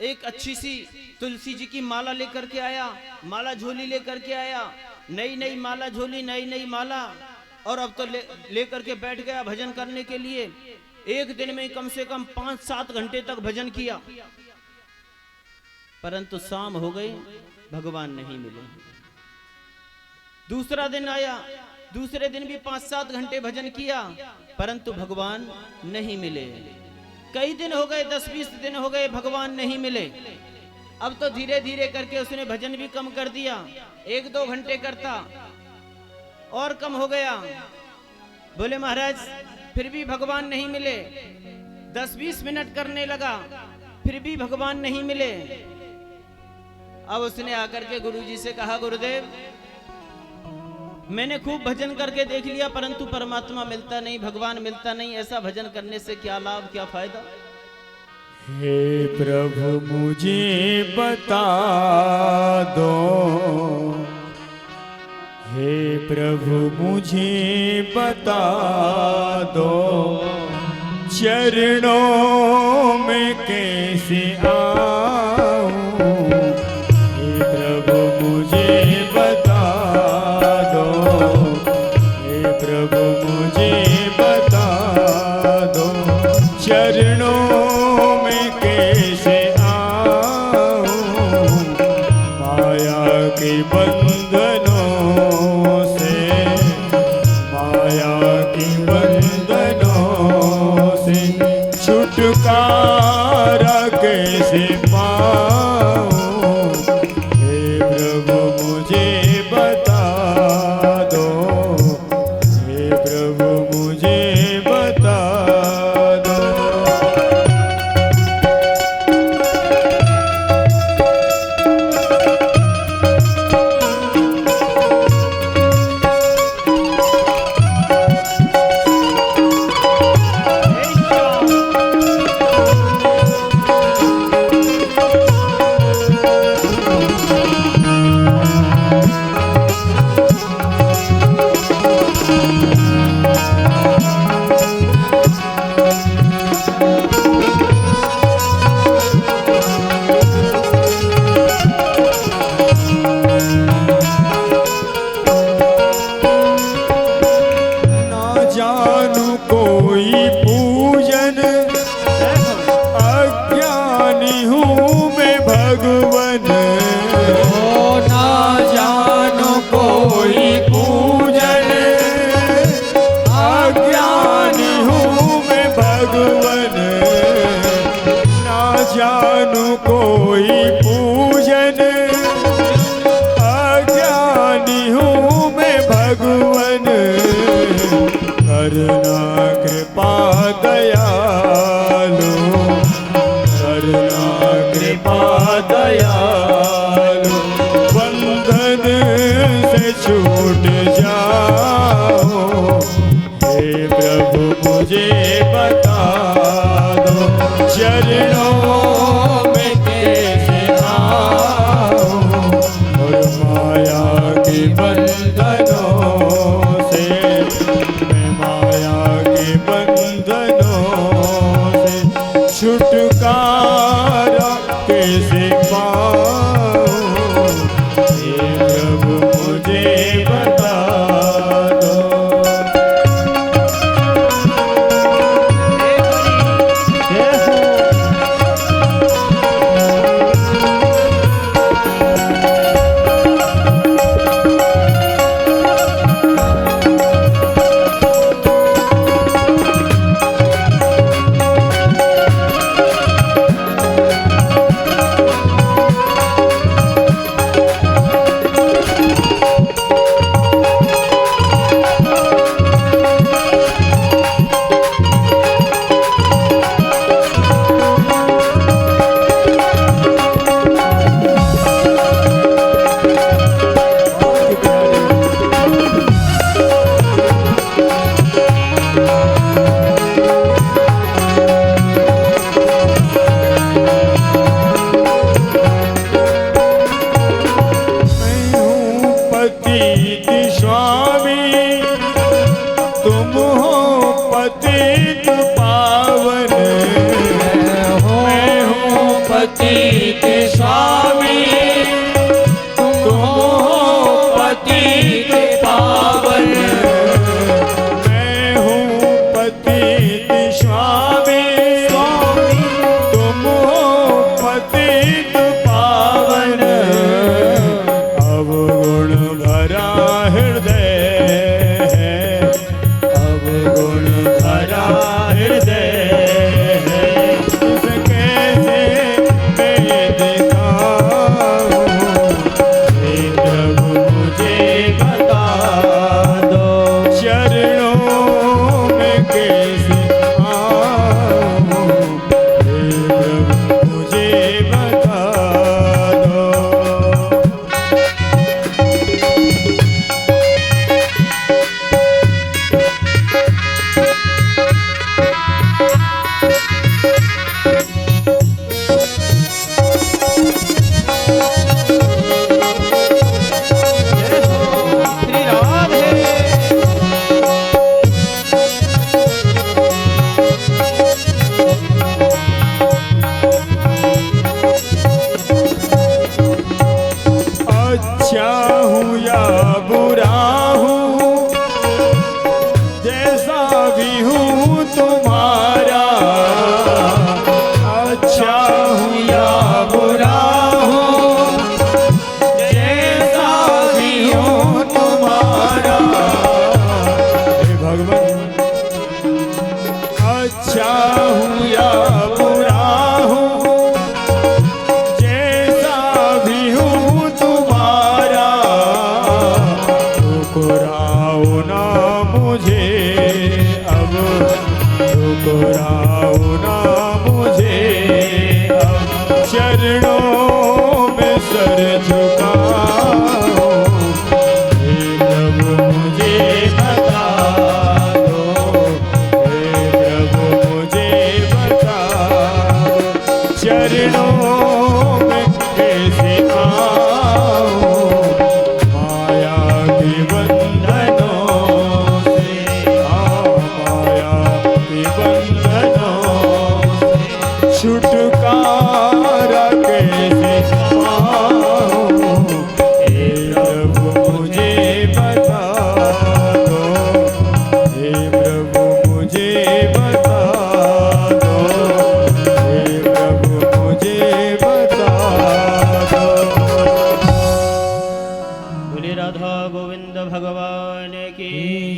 एक अच्छी सी तुलसी जी की माला लेकर के आया, माला झोली लेकर के आया, नई नई माला झोली, नई नई माला, और अब तो लेकर के बैठ गया भजन करने के लिए। एक दिन में कम से कम 5-7 घंटे तक भजन किया, परंतु शाम हो गई, भगवान नहीं मिले। दूसरा दिन आया, दूसरे दिन भी 5-7 घंटे भजन किया, परंतु भगवान नहीं मिले। कई दिन हो गए, 10-20 दिन हो गए, भगवान नहीं मिले। अब तो धीरे धीरे करके उसने भजन भी कम कर दिया, 1-2 घंटे करता और कम हो गया। बोले महाराज फिर भी भगवान नहीं मिले। 10-20 मिनट करने लगा, फिर भी भगवान नहीं मिले। अब उसने आकर के गुरुजी से कहा, गुरुदेव मैंने खूब भजन करके देख लिया, परंतु परमात्मा मिलता नहीं, भगवान मिलता नहीं। ऐसा भजन करने से क्या लाभ, क्या फायदा? हे प्रभु मुझे बता दो, हे प्रभु मुझे बता दो, चरणों में कैसे आऊं। हे प्रभु मुझे बता दो, हे प्रभु मुझे बता दो, चरणों में कैसे आऊं। माया के बंधनों से, माया के बंधनों से छुटकारा कैसे पाऊं। हे प्रभु मुझे बता दो, हे प्रभु मुझे बता दो।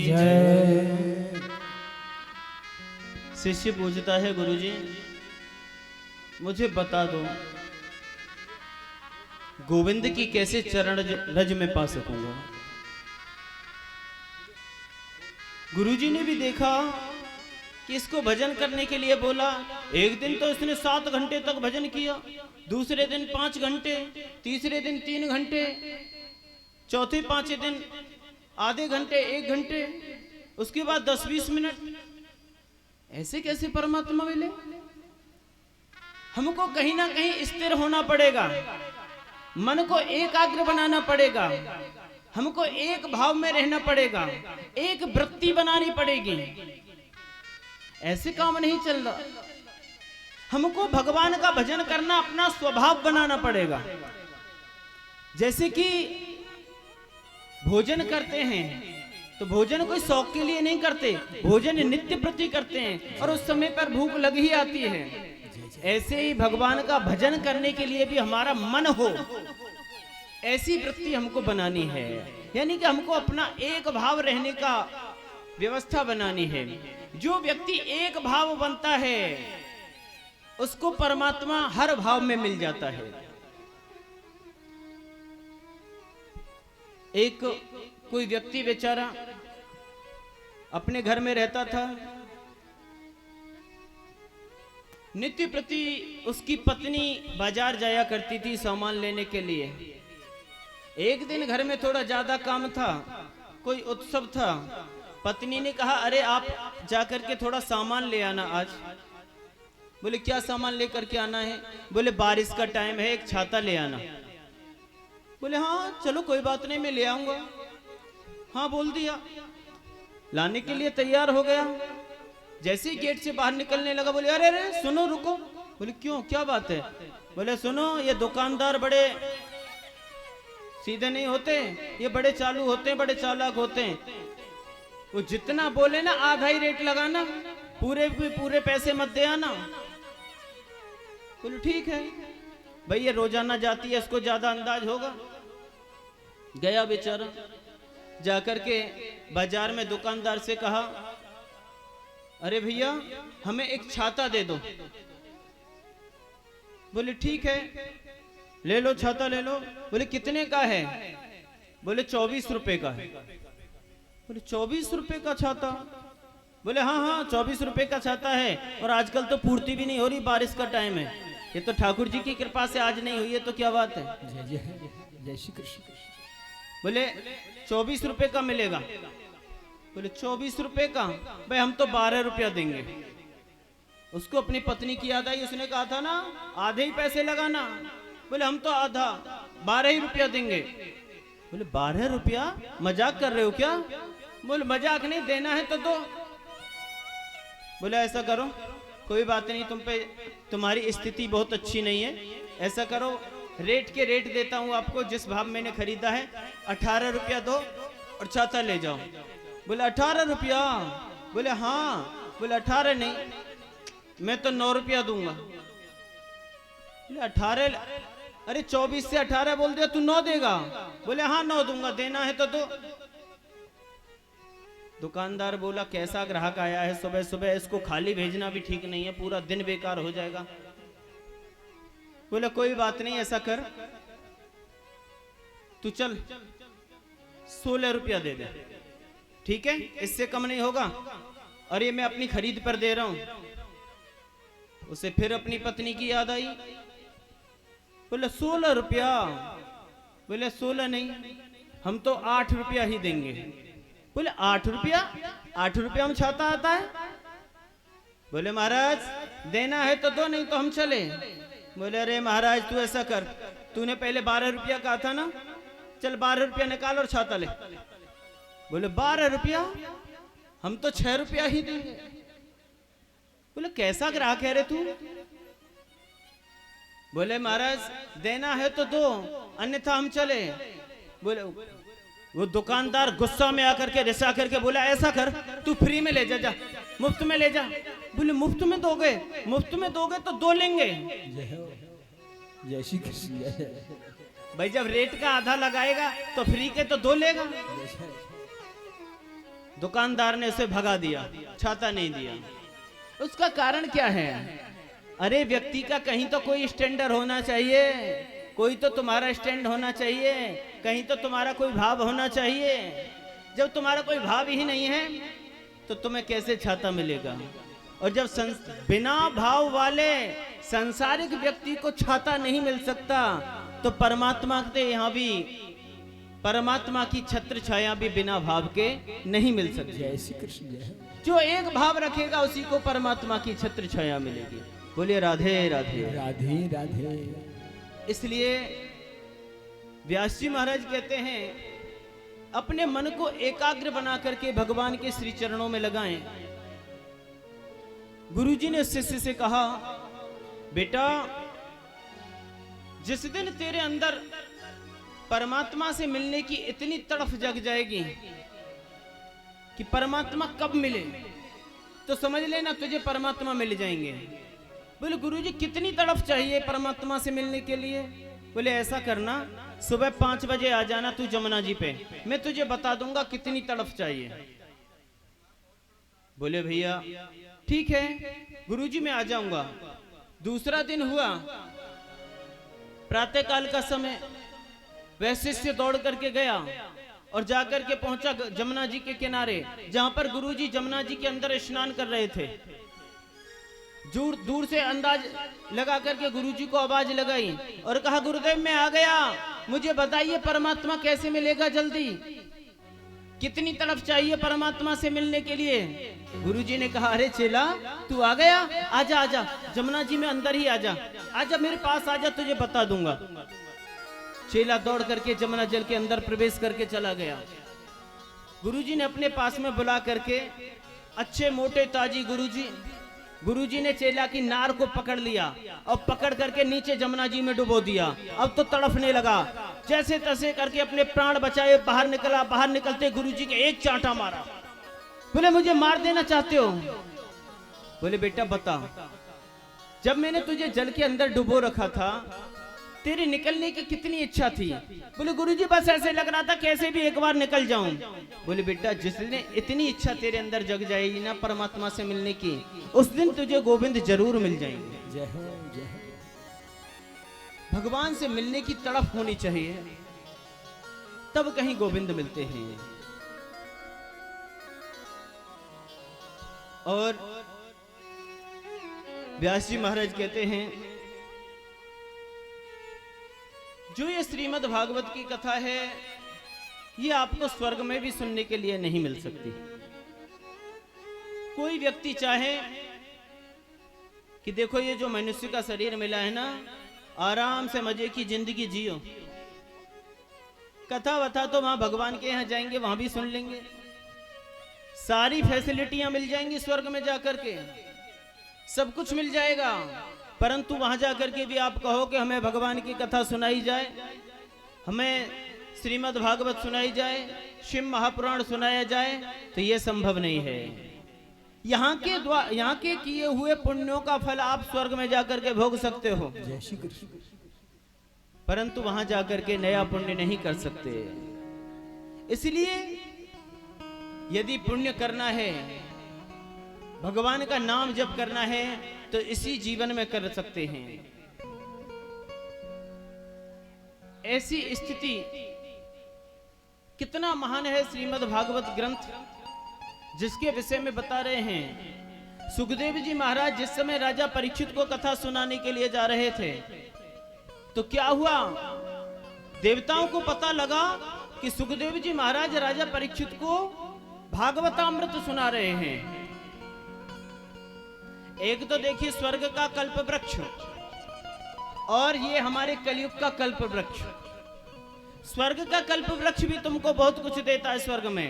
जय। शिष्य पूछता है, गुरुजी मुझे बता दो गोविंद की कैसे चरण रज में पा सकूंगा। गुरुजी ने भी देखा कि इसको भजन करने के लिए बोला। एक दिन तो इसने 7 घंटे तक भजन किया, दूसरे दिन 5 घंटे, तीसरे दिन 3 घंटे, चौथे 5 दिन आधे घंटे, 1 घंटे, उसके बाद 10-20 मिनट। ऐसे कैसे परमात्मा मिले? हमको कहीं ना कहीं स्थिर होना पड़ेगा, मन को एकाग्र बनाना पड़ेगा, हमको एक भाव में रहना पड़ेगा, एक वृत्ति बनानी पड़ेगी। ऐसे काम नहीं चल रहा। हमको भगवान का भजन करना अपना स्वभाव बनाना पड़ेगा। जैसे कि भोजन करते हैं तो भोजन कोई शौक के लिए नहीं करते, भोजन नित्य प्रति करते हैं और उस समय पर भूख लग ही आती है। ऐसे ही भगवान का भजन करने के लिए भी हमारा मन हो, ऐसी वृत्ति हमको बनानी है। यानी कि हमको अपना एक भाव रहने का व्यवस्था बनानी है। जो व्यक्ति एक भाव बनता है उसको परमात्मा हर भाव में मिल जाता है। एक कोई व्यक्ति बेचारा अपने घर में रहता था, नित्य प्रति उसकी पत्नी बाजार जाया करती थी सामान लेने के लिए। एक दिन घर में थोड़ा ज्यादा काम था, कोई उत्सव था। पत्नी ने कहा, अरे आप जाकर के थोड़ा सामान ले आना आज। बोले क्या सामान लेकर के आना है? बोले बारिश का टाइम है, एक छाता ले आना। बोले हाँ चलो कोई बात नहीं, मैं ले आऊंगा। हाँ बोल दिया, लाने के लिए तैयार हो गया। जैसे ही गेट से बाहर निकलने लगा, बोले अरे अरे सुनो रुको। बोले क्यों, क्या बात है? बोले सुनो, ये दुकानदार बड़े सीधे नहीं होते, ये बड़े चालू होते हैं, बड़े चालाक होते हैं। वो जितना बोले ना आधा ही रेट लगाना, पूरे पैसे मत दे आना। बोले ठीक है भाई, ये रोजाना जाती है, इसको ज्यादा अंदाज होगा। गया बेचारा, जाकर के बाजार में दुकानदार से कहा, अरे भैया हमें एक छाता दे दो। बोले ठीक है ले लो, छाता ले लो। बोले कितने का है? बोले 24 रुपए का है। बोले 24 रुपए का छाता? बोले हाँ हाँ 24 रुपए का छाता है, और आजकल तो पूर्ति भी नहीं हो रही, बारिश का टाइम है। ये तो ठाकुर जी की कृपा से आज नहीं हुई है तो क्या बात है। जय श्री कृष्ण। बोले 24 रुपए का मिलेगा। बोले 24 रुपए का? भाई हम तो 12 रुपया देंगे। उसको अपनी पत्नी की याद आई, उसने कहा था ना आधे ही पैसे लगाना। बोले हम तो आधा 12 ही रुपया देंगे। बोले 12 रुपया? मजाक कर रहे हो क्या? बोले मजाक नहीं, देना है तो दो। बोले ऐसा करो, कोई बात नहीं, तुम पे तुम्हारी स्थिति बहुत अच्छी नहीं है, ऐसा करो रेट के रेट देता हूं आपको, जिस भाव मैंने खरीदा है 18 रुपया दो और छाता ले जाओ। बोले 18 रुपया? बोले हाँ। बोले 18 नहीं, मैं तो 9 रुपया दूंगा। बोले 18? अरे 24 से 18 बोल दिया, तू 9 देगा? बोले हाँ 9 दूंगा, देना है तो दो। दुकानदार बोला कैसा ग्राहक आया है सुबह सुबह, इसको खाली भेजना भी ठीक नहीं है, पूरा दिन बेकार हो जाएगा। बोले कोई बात नहीं, ऐसा कर तू चल 16 रुपया दे दे। ठीक है, इससे कम नहीं होगा, और ये मैं अपनी खरीद पर दे रहा हूं। उसे फिर अपनी पत्नी की याद आई। बोले 16 रुपया? बोले 16 नहीं, हम तो 8 रुपया ही देंगे। बोले 8 रुपया? 8 रुपया में छाता आता है? बोले महाराज देना है तो दो, नहीं तो हम चले। बोले अरे महाराज तू ऐसा कर, तूने पहले 12 रुपया कहा था ना, चल 12 रुपया निकाल और छाता ले। बोले 12 रुपया? हम तो 6 रुपया ही देंगे। बोले कैसा ग्राहक है रे तू? बोले महाराज देना है तो दो, अन्यथा हम चले। बोले वो दुकानदार गुस्सा में आकर के रिसा करके बोला ऐसा कर तू फ्री में ले जा, जा मुफ्त में ले जा। बोले मुफ्त में दोगे? मुफ्त में दोगे तो दो लेंगे। जय श्री कृष्ण। भाई जब रेट का आधा लगाएगा तो फ्री के तो दो लेगा। दुकानदार ने उसे भगा दिया, छाता नहीं दिया। उसका कारण क्या है? अरे व्यक्ति का कहीं तो कोई स्टैंडर्ड होना चाहिए, कोई तो तुम्हारा स्टैंड होना चाहिए, कहीं तो तुम्हारा कोई भाव होना चाहिए। जब तुम्हारा कोई भाव ही नहीं है तो तुम्हें कैसे छाता मिलेगा? और जब बिना भाव वाले संसारिक व्यक्ति को छाता नहीं मिल सकता तो परमात्मा के यहाँ भी, परमात्मा की छत्र छाया भी बिना भाव के नहीं मिल सकती। जय श्री कृष्ण। जय जो एक भाव रखेगा उसी को परमात्मा की छत्र छाया मिलेगी। बोलिए राधे राधे। राधे राधे। इसलिए व्यास जी महाराज कहते हैं अपने मन को एकाग्र बना करके भगवान के श्री चरणों में लगाएं। गुरुजी ने शिष्य से कहा, बेटा जिस दिन तेरे अंदर परमात्मा से मिलने की इतनी तड़फ जग जाएगी कि परमात्मा कब मिले, तो समझ लेना तुझे परमात्मा मिल जाएंगे। बोले गुरुजी कितनी तड़फ चाहिए परमात्मा से मिलने के लिए? बोले ऐसा करना, सुबह 5 बजे आ जाना तू जमुना जी पे, मैं तुझे बता दूंगा कितनी तड़फ चाहिए। बोले भैया ठीक है गुरुजी मैं आ जाऊंगा। दूसरा दिन हुआ, प्रातः काल का समय, वह शिष्य दौड़ करके गया और जाकर के पहुंचा जमुना जी के किनारे, जहां पर गुरुजी जमुना जी के अंदर स्नान कर रहे थे। दूर से अंदाज लगा करके गुरुजी को आवाज लगाई और कहा, गुरुदेव मैं आ गया, मुझे बताइए परमात्मा कैसे मिलेगा, जल्दी कितनी तड़फ चाहिए परमात्मा से मिलने के लिए? गुरुजी ने कहा, अरे चेला तू आ गया, आजा आजा जमुना जी में अंदर ही आजा, आजा मेरे पास आजा, तुझे बता दूंगा। चेला दौड़ करके जमुना जल के अंदर प्रवेश करके चला गया। गुरुजी ने अपने पास में बुला करके, अच्छे मोटे ताजी गुरुजी ने चेला की नार को पकड़ लिया और पकड़ करके नीचे जमुना जी में डुबो दिया। अब तो तड़फने लगा, जैसे तैसे करके अपने प्राण बचाए बाहर निकला। बाहर निकलते गुरुजी के एक चांटा मारा। बोले मुझे मार देना चाहते हो? बोले बेटा बता, जब मैंने तुझे जल के अंदर डुबो रखा था तेरी निकलने की कितनी इच्छा थी? बोले गुरुजी बस ऐसे लग रहा था कैसे भी एक बार निकल जाऊं। बोले बेटा जिसने इतनी इच्छा तेरे अंदर जग जाएगी ना परमात्मा से मिलने की, उस दिन तुझे गोविंद जरूर मिल जाएंगे। जय हो जय हो। भगवान से मिलने की तड़फ होनी चाहिए, तब कहीं गोविंद मिलते हैं। और व्यास जी महाराज कहते हैं जो ये श्रीमद् भागवत की कथा है ये आपको स्वर्ग में भी सुनने के लिए नहीं मिल सकती। कोई व्यक्ति चाहे कि देखो ये जो मनुष्य का शरीर मिला है ना, आराम से मजे की जिंदगी जियो, कथा वथा तो वहां भगवान के यहां जाएंगे वहां भी सुन लेंगे, सारी फैसिलिटियां मिल जाएंगी स्वर्ग में जाकर के, सब कुछ मिल जाएगा। परंतु वहां जाकर के भी आप कहो कि हमें भगवान की कथा सुनाई जाए, हमें श्रीमद् भागवत सुनाई जाए, शिव महापुराण सुनाया जाए, तो यह संभव नहीं है। यहाँ के किए हुए पुण्यों का फल आप स्वर्ग में जाकर के भोग सकते हो, जय श्री कृष्ण, परंतु वहां जाकर के नया पुण्य नहीं कर सकते। इसलिए यदि पुण्य करना है, भगवान का नाम जप करना है, तो इसी जीवन में कर सकते हैं। ऐसी स्थिति कितना महान है श्रीमद् भागवत ग्रंथ, जिसके विषय में बता रहे हैं। सुखदेव जी महाराज जिस समय राजा परीक्षित को कथा सुनाने के लिए जा रहे थे, तो क्या हुआ, देवताओं को पता लगा कि सुखदेव जी महाराज राजा परीक्षित को भागवतामृत सुना रहे हैं। एक तो देखिए स्वर्ग का कल्प वृक्ष और ये हमारे कलयुग का कल्प वृक्ष। स्वर्ग का कल्प वृक्ष भी तुमको बहुत कुछ देता है स्वर्ग में।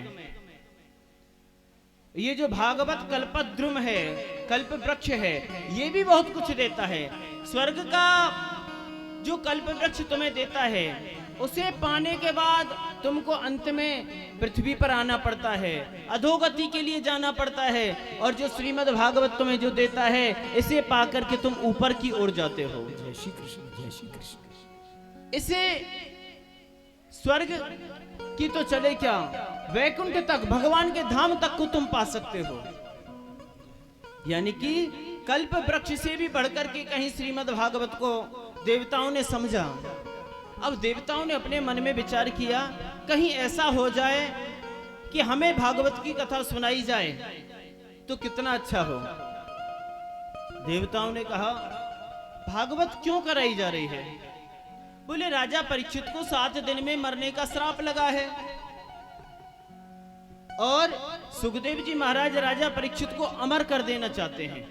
ये जो भागवत कल्पद्रुम है, कल्प वृक्ष है, ये भी बहुत कुछ देता है। स्वर्ग का जो कल्प वृक्ष तुम्हें देता है, उसे पाने के बाद तुमको अंत में पृथ्वी पर आना पड़ता है, अधोगति के लिए जाना पड़ता है। और जो श्रीमद् भागवत तुम्हें जो देता है, इसे पाकर के तुम ऊपर की ओर जाते हो। जय श्री कृष्ण, जय श्री कृष्ण। इसे स्वर्ग की तो चले क्या, वैकुंठ तक, भगवान के धाम तक को तुम पा सकते हो। यानी कि कल्प वृक्ष से भी बढ़कर के कहीं श्रीमद् भागवत को देवताओं ने समझा। अब देवताओं ने अपने मन में विचार किया, कहीं ऐसा हो जाए कि हमें भागवत की कथा सुनाई जाए तो कितना अच्छा हो। देवताओं ने कहा, भागवत क्यों कराई जा रही है? बोले, राजा परीक्षित को 7 दिन में मरने का श्राप लगा है और सुखदेव जी महाराज राजा परीक्षित को अमर कर देना चाहते हैं,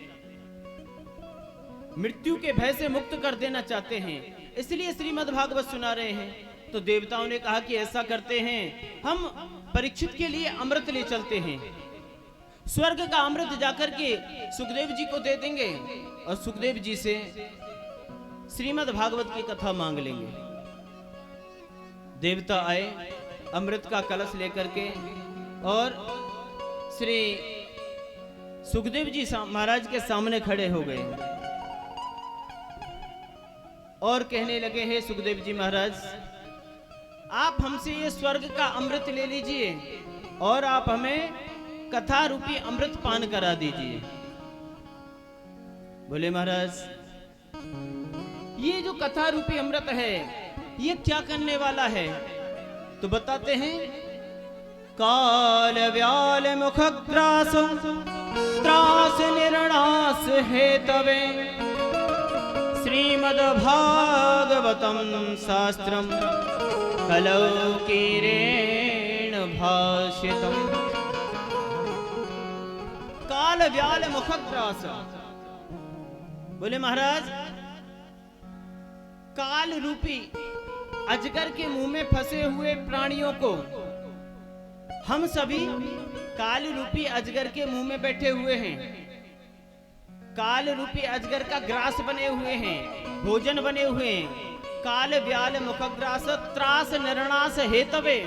मृत्यु के भय से मुक्त कर देना चाहते हैं, इसलिए श्रीमद् भागवत सुना रहे हैं। तो देवताओं ने कहा कि ऐसा करते हैं, हम परीक्षित के लिए अमृत ले चलते हैं, स्वर्ग का अमृत जाकर के सुखदेव जी को दे देंगे और सुखदेव जी से श्रीमद् भागवत की कथा मांग लेंगे। देवता आए अमृत का कलश लेकर के और श्री सुखदेव जी महाराज के सामने खड़े हो गए और कहने लगे, हे सुखदेव जी महाराज, आप हमसे ये स्वर्ग का अमृत ले लीजिए और आप हमें कथा रूपी अमृत पान करा दीजिए। बोले, महाराज ये जो कथा रूपी अमृत है ये क्या करने वाला है? तो बताते हैं, काल व्याल मुख ग्रास त्रास निर्णास हेतवे श्रीमद् भागवतम शास्त्रम कलौकीरेण भाषितम। काल व्याल मुख ग्रास। बोले, महाराज काल रूपी अजगर के मुंह में फंसे हुए प्राणियों को हम सभी काल रूपी अजगर के मुंह में बैठे हुए हैं, काल रूपी अजगर का ग्रास बने हुए हैं, भोजन बने हुए हैं। काल व्याल मुखग्रास त्रास निर्णास हेतवे,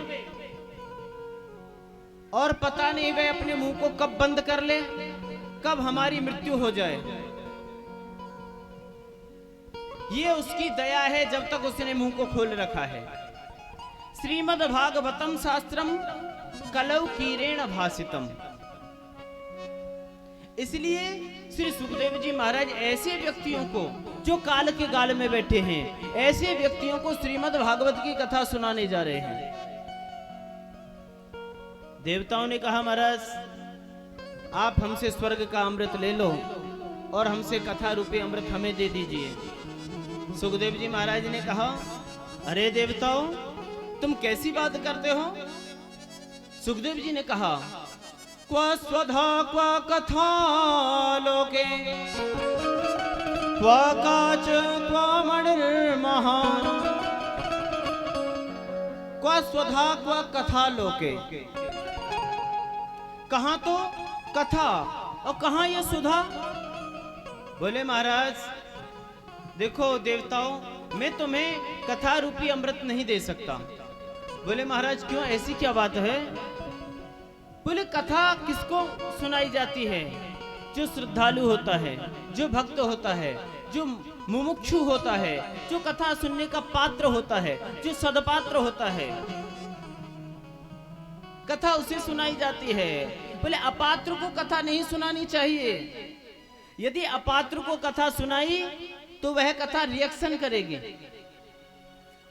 और पता नहीं वे अपने मुंह को कब बंद कर ले, कब हमारी मृत्यु हो जाए। ये उसकी दया है जब तक उसने मुंह को खोल रखा है। श्रीमद् भागवतम शास्त्रम कलौकीरेण भाषितम। इसलिए श्री सुखदेव जी महाराज ऐसे व्यक्तियों को जो काल के गाल में बैठे हैं, ऐसे व्यक्तियों को श्रीमद् भागवत की कथा सुनाने जा रहे हैं। देवताओं ने कहा, महाराज आप हमसे स्वर्ग का अमृत ले लो और हमसे कथा रूपी अमृत हमें दे दीजिए। सुखदेव जी महाराज ने कहा, अरे देवताओं, तुम कैसी बात करते हो? सुखदेव जी ने कहा, क्व स्वधा क्व कथा लोके क्व काच क्व मणिर्महान् क्व स्वधा क्व कथा लोके। कहां तो कथा और कहां ये सुधा? बोले, महाराज देखो देवताओं, मैं तुम्हें कथा रूपी अमृत नहीं दे सकता। बोले, महाराज क्यों, ऐसी क्या बात है? बोले, कथा किसको सुनाई जाती है? जो श्रद्धालु होता है, जो भक्त होता है, जो मुमुक्षु होता है, जो कथा सुनने का पात्र होता है, जो सदपात्र होता है, कथा उसे सुनाई जाती है। बोले, अपात्र को कथा नहीं सुनानी चाहिए। यदि अपात्र को कथा सुनाई तो वह कथा रिएक्शन करेगी,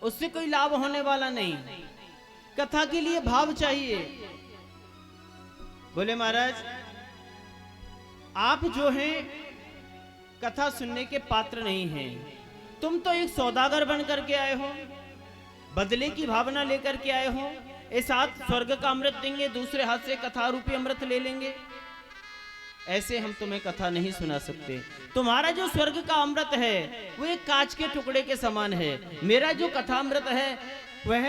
उससे कोई लाभ होने वाला नहीं। कथा के लिए भाव चाहिए। बोले, महाराज आप जो हैं कथा सुनने के पात्र नहीं हैं। तुम तो एक सौदागर बन करके आए हो, बदले की भावना लेकर के आए हो। इस हाथ स्वर्ग का अमृत देंगे, दूसरे हाथ से कथा रूपी अमृत ले लेंगे। ऐसे हम तुम्हें कथा नहीं सुना सकते। तुम्हारा जो स्वर्ग का अमृत है वो एक कांच के टुकड़े के समान है, मेरा जो कथा अमृत है वह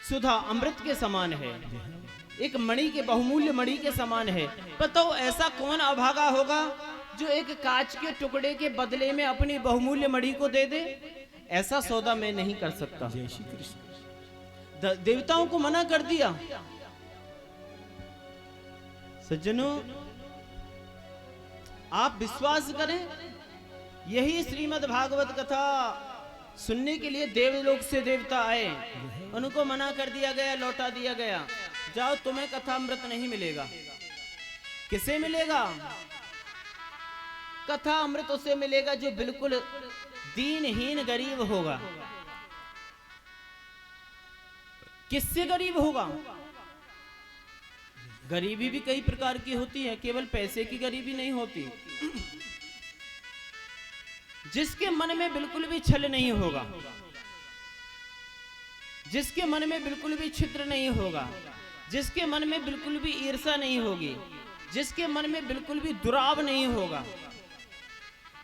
सुधा अमृत के समान है, एक मणि के, बहुमूल्य मणि के समान है। बताओ ऐसा कौन अभागा होगा जो एक कांच के टुकड़े के बदले में अपनी बहुमूल्य मणि को दे दे? ऐसा सौदा मैं नहीं कर सकता। जय श्री कृष्ण। देवताओं को मना कर दिया। सज्जनों, आप विश्वास करें, यही श्रीमद् भागवत कथा सुनने के लिए देवलोक से देवता आए, उनको मना कर दिया गया, लौटा दिया गया। जाओ, तुम्हें कथा अमृत नहीं मिलेगा। किसे मिलेगा? कथा अमृत उसे मिलेगा जो बिल्कुल दीनहीन गरीब होगा। किससे गरीब होगा? गरीबी भी कई प्रकार की होती है, केवल पैसे की गरीबी नहीं होती। जिसके मन में बिल्कुल भी छल नहीं होगा, जिसके मन में बिल्कुल भी छिद्र नहीं होगा, जिसके मन में बिल्कुल भी ईर्ष्या नहीं होगी, जिसके मन में बिल्कुल भी दुराव नहीं होगा,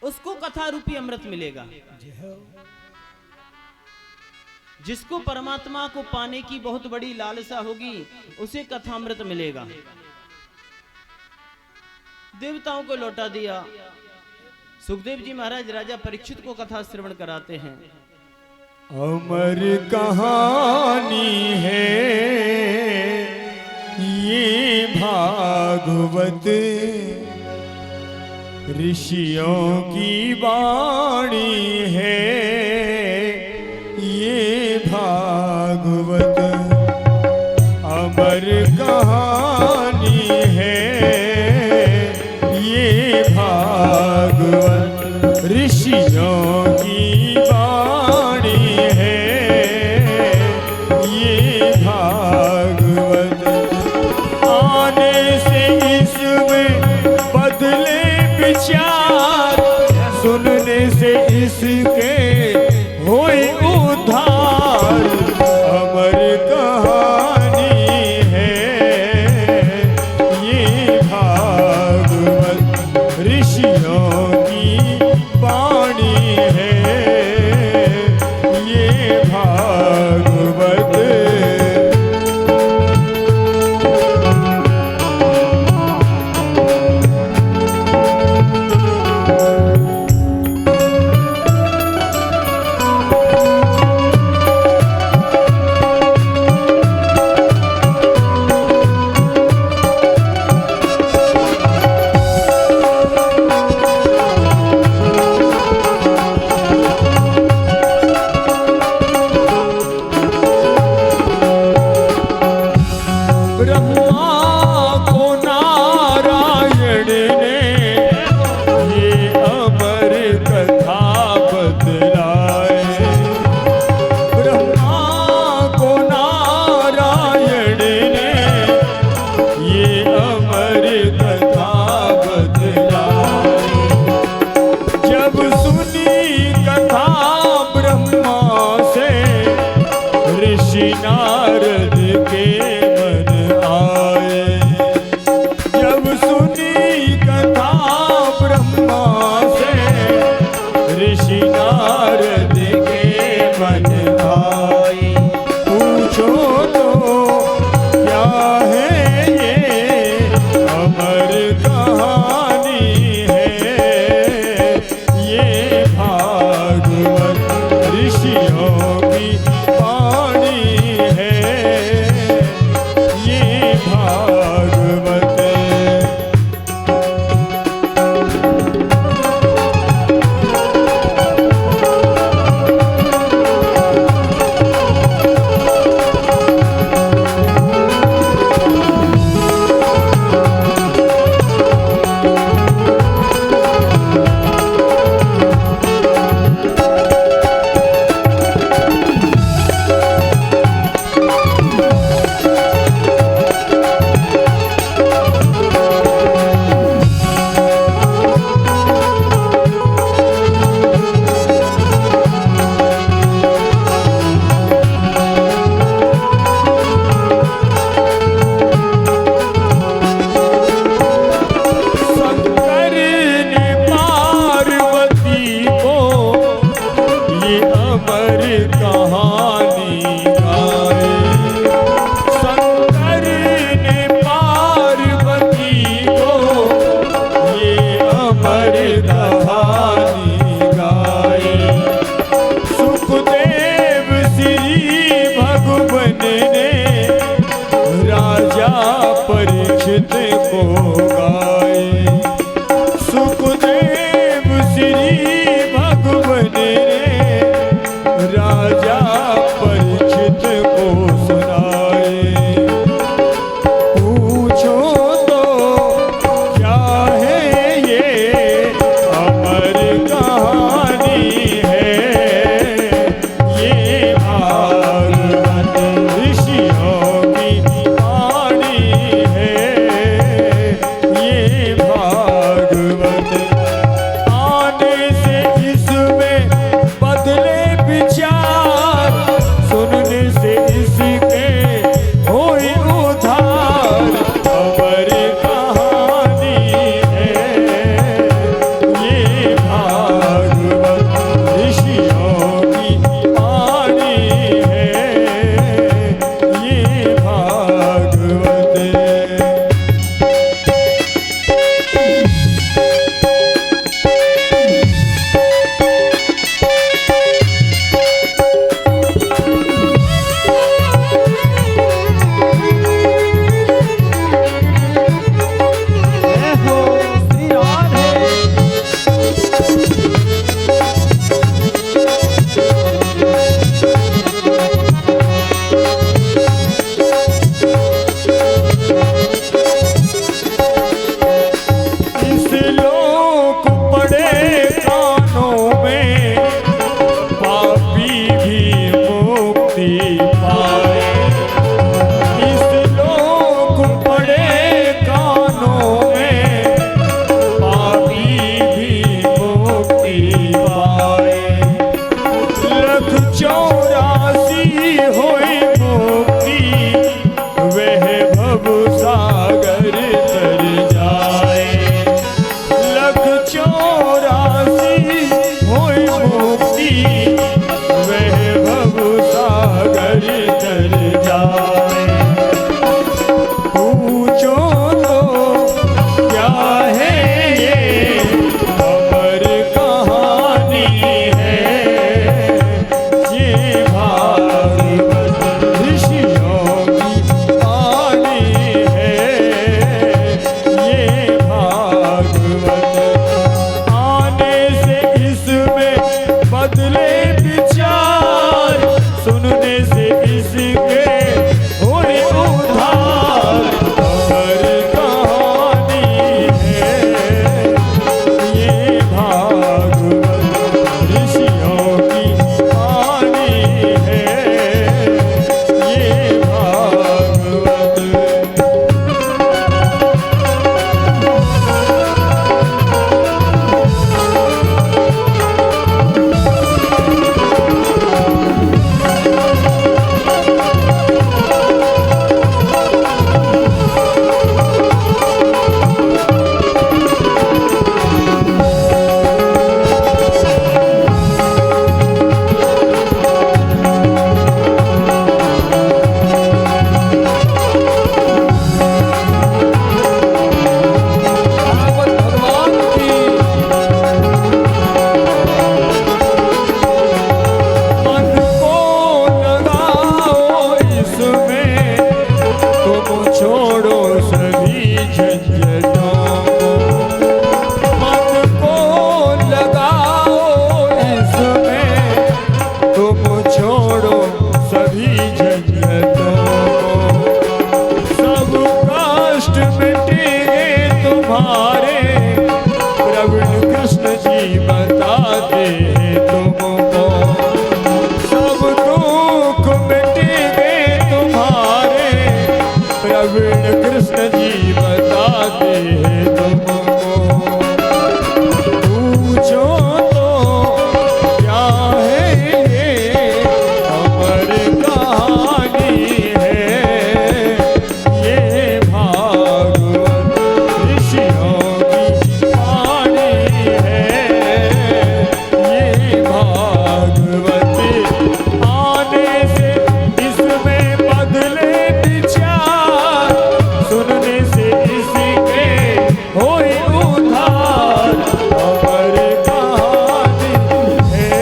उसको कथा रूपी अमृत मिलेगा। जिसको परमात्मा को पाने की बहुत बड़ी लालसा होगी, उसे कथा अमृत मिलेगा। देवताओं को लौटा दिया। सुखदेव जी महाराज राजा परीक्षित को कथा श्रवण कराते हैं। अमर कहानी है ये भागवत, ऋषियों की वाणी है ये भागवत। अमर कहानी है ये भागवत, ऋषियों की वाणी है ये भागवत। आने से इसमें बदले विचार, सुनने से इसके होए उद्धार। अमर कहानी है ये भागवत, ऋषियों की वाणी है ये भागवत। नारद के मन आए, जब सुनी कथा ब्रह्मा से ऋषि नारद के मन आए। पूछो तो क्या है ये अमर कहानी है ये भागवत, ऋषियों की परीक्षित को गाए। सुखदेव श्री भगवन ने राजा परीक्षित को सुनाए। झंझटों मन को लगाओ इसमें, तुम छोड़ो सभी झंझटों, सब कष्ट मिटेंगे तुम्हारे, प्रवीण कृष्ण जी बताते हैं तुमको, सब दुख मिटेंगे तुम्हारे, प्रवीण कृष्ण जी बताते हैं तुमको। पूछो तो क्या है ये अमर कहानी है, ये भागवत ऋषियों की वाणी है, ये भागवत आने से इसमें बदले विचार, सुनने से इसके होए उद्धार, अमर कहानी है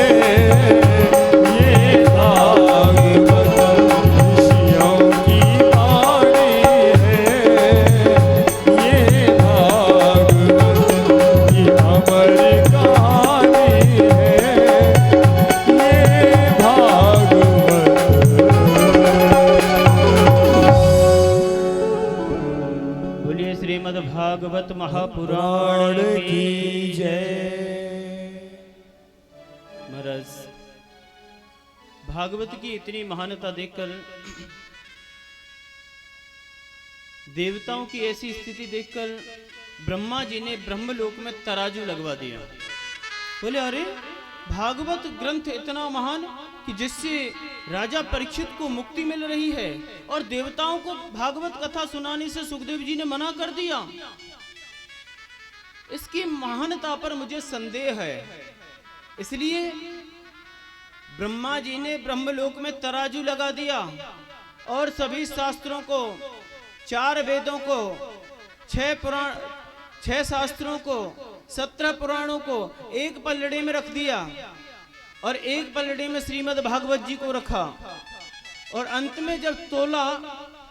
ये भागवत ऋषियों की वाणी है, ये भागवत की अमर कहानी है, ये भागवत। बोलिए श्रीमद् भागवत महापुराण पुराण की की जय। जय। महाराज, भागवत की इतनी महानता देखकर, देवताओं की ऐसी स्थिति देखकर ब्रह्मा जी ने ब्रह्मलोक में तराजू लगवा दिया। बोले अरे, भागवत ग्रंथ इतना महान कि जिससे राजा परीक्षित को मुक्ति मिल रही है, और देवताओं को भागवत कथा सुनाने से सुखदेव जी ने मना कर दिया। इसकी महानता पर मुझे संदेह है, इसलिए ब्रह्मा जी ने ब्रह्मलोक में तराजू लगा दिया और सभी शास्त्रों को, 4 वेदों को, 6 शास्त्रों को, 17 पुराणों को एक पलड़े में रख दिया, और एक पलड़े में श्रीमद् भागवत जी को रखा, और अंत में जब तोला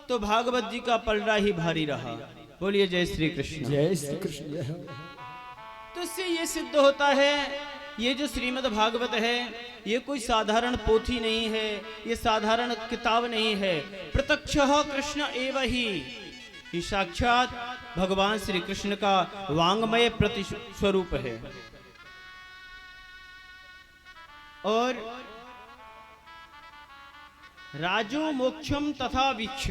तो भागवत जी का पलड़ा ही भारी रहा। बोलिए जय श्री कृष्ण। जय श्री कृष्ण। जय हो। तो इससे ये सिद्ध होता है, ये जो श्रीमद् भागवत है ये कोई साधारण पोथी नहीं है, ये साधारण किताब नहीं है। प्रत्यक्षः कृष्ण एव ही, ये साक्षात भगवान श्री कृष्ण का वांग्मय प्रतिस्वरूप है। और राजो मोक्षम तथा वीक्ष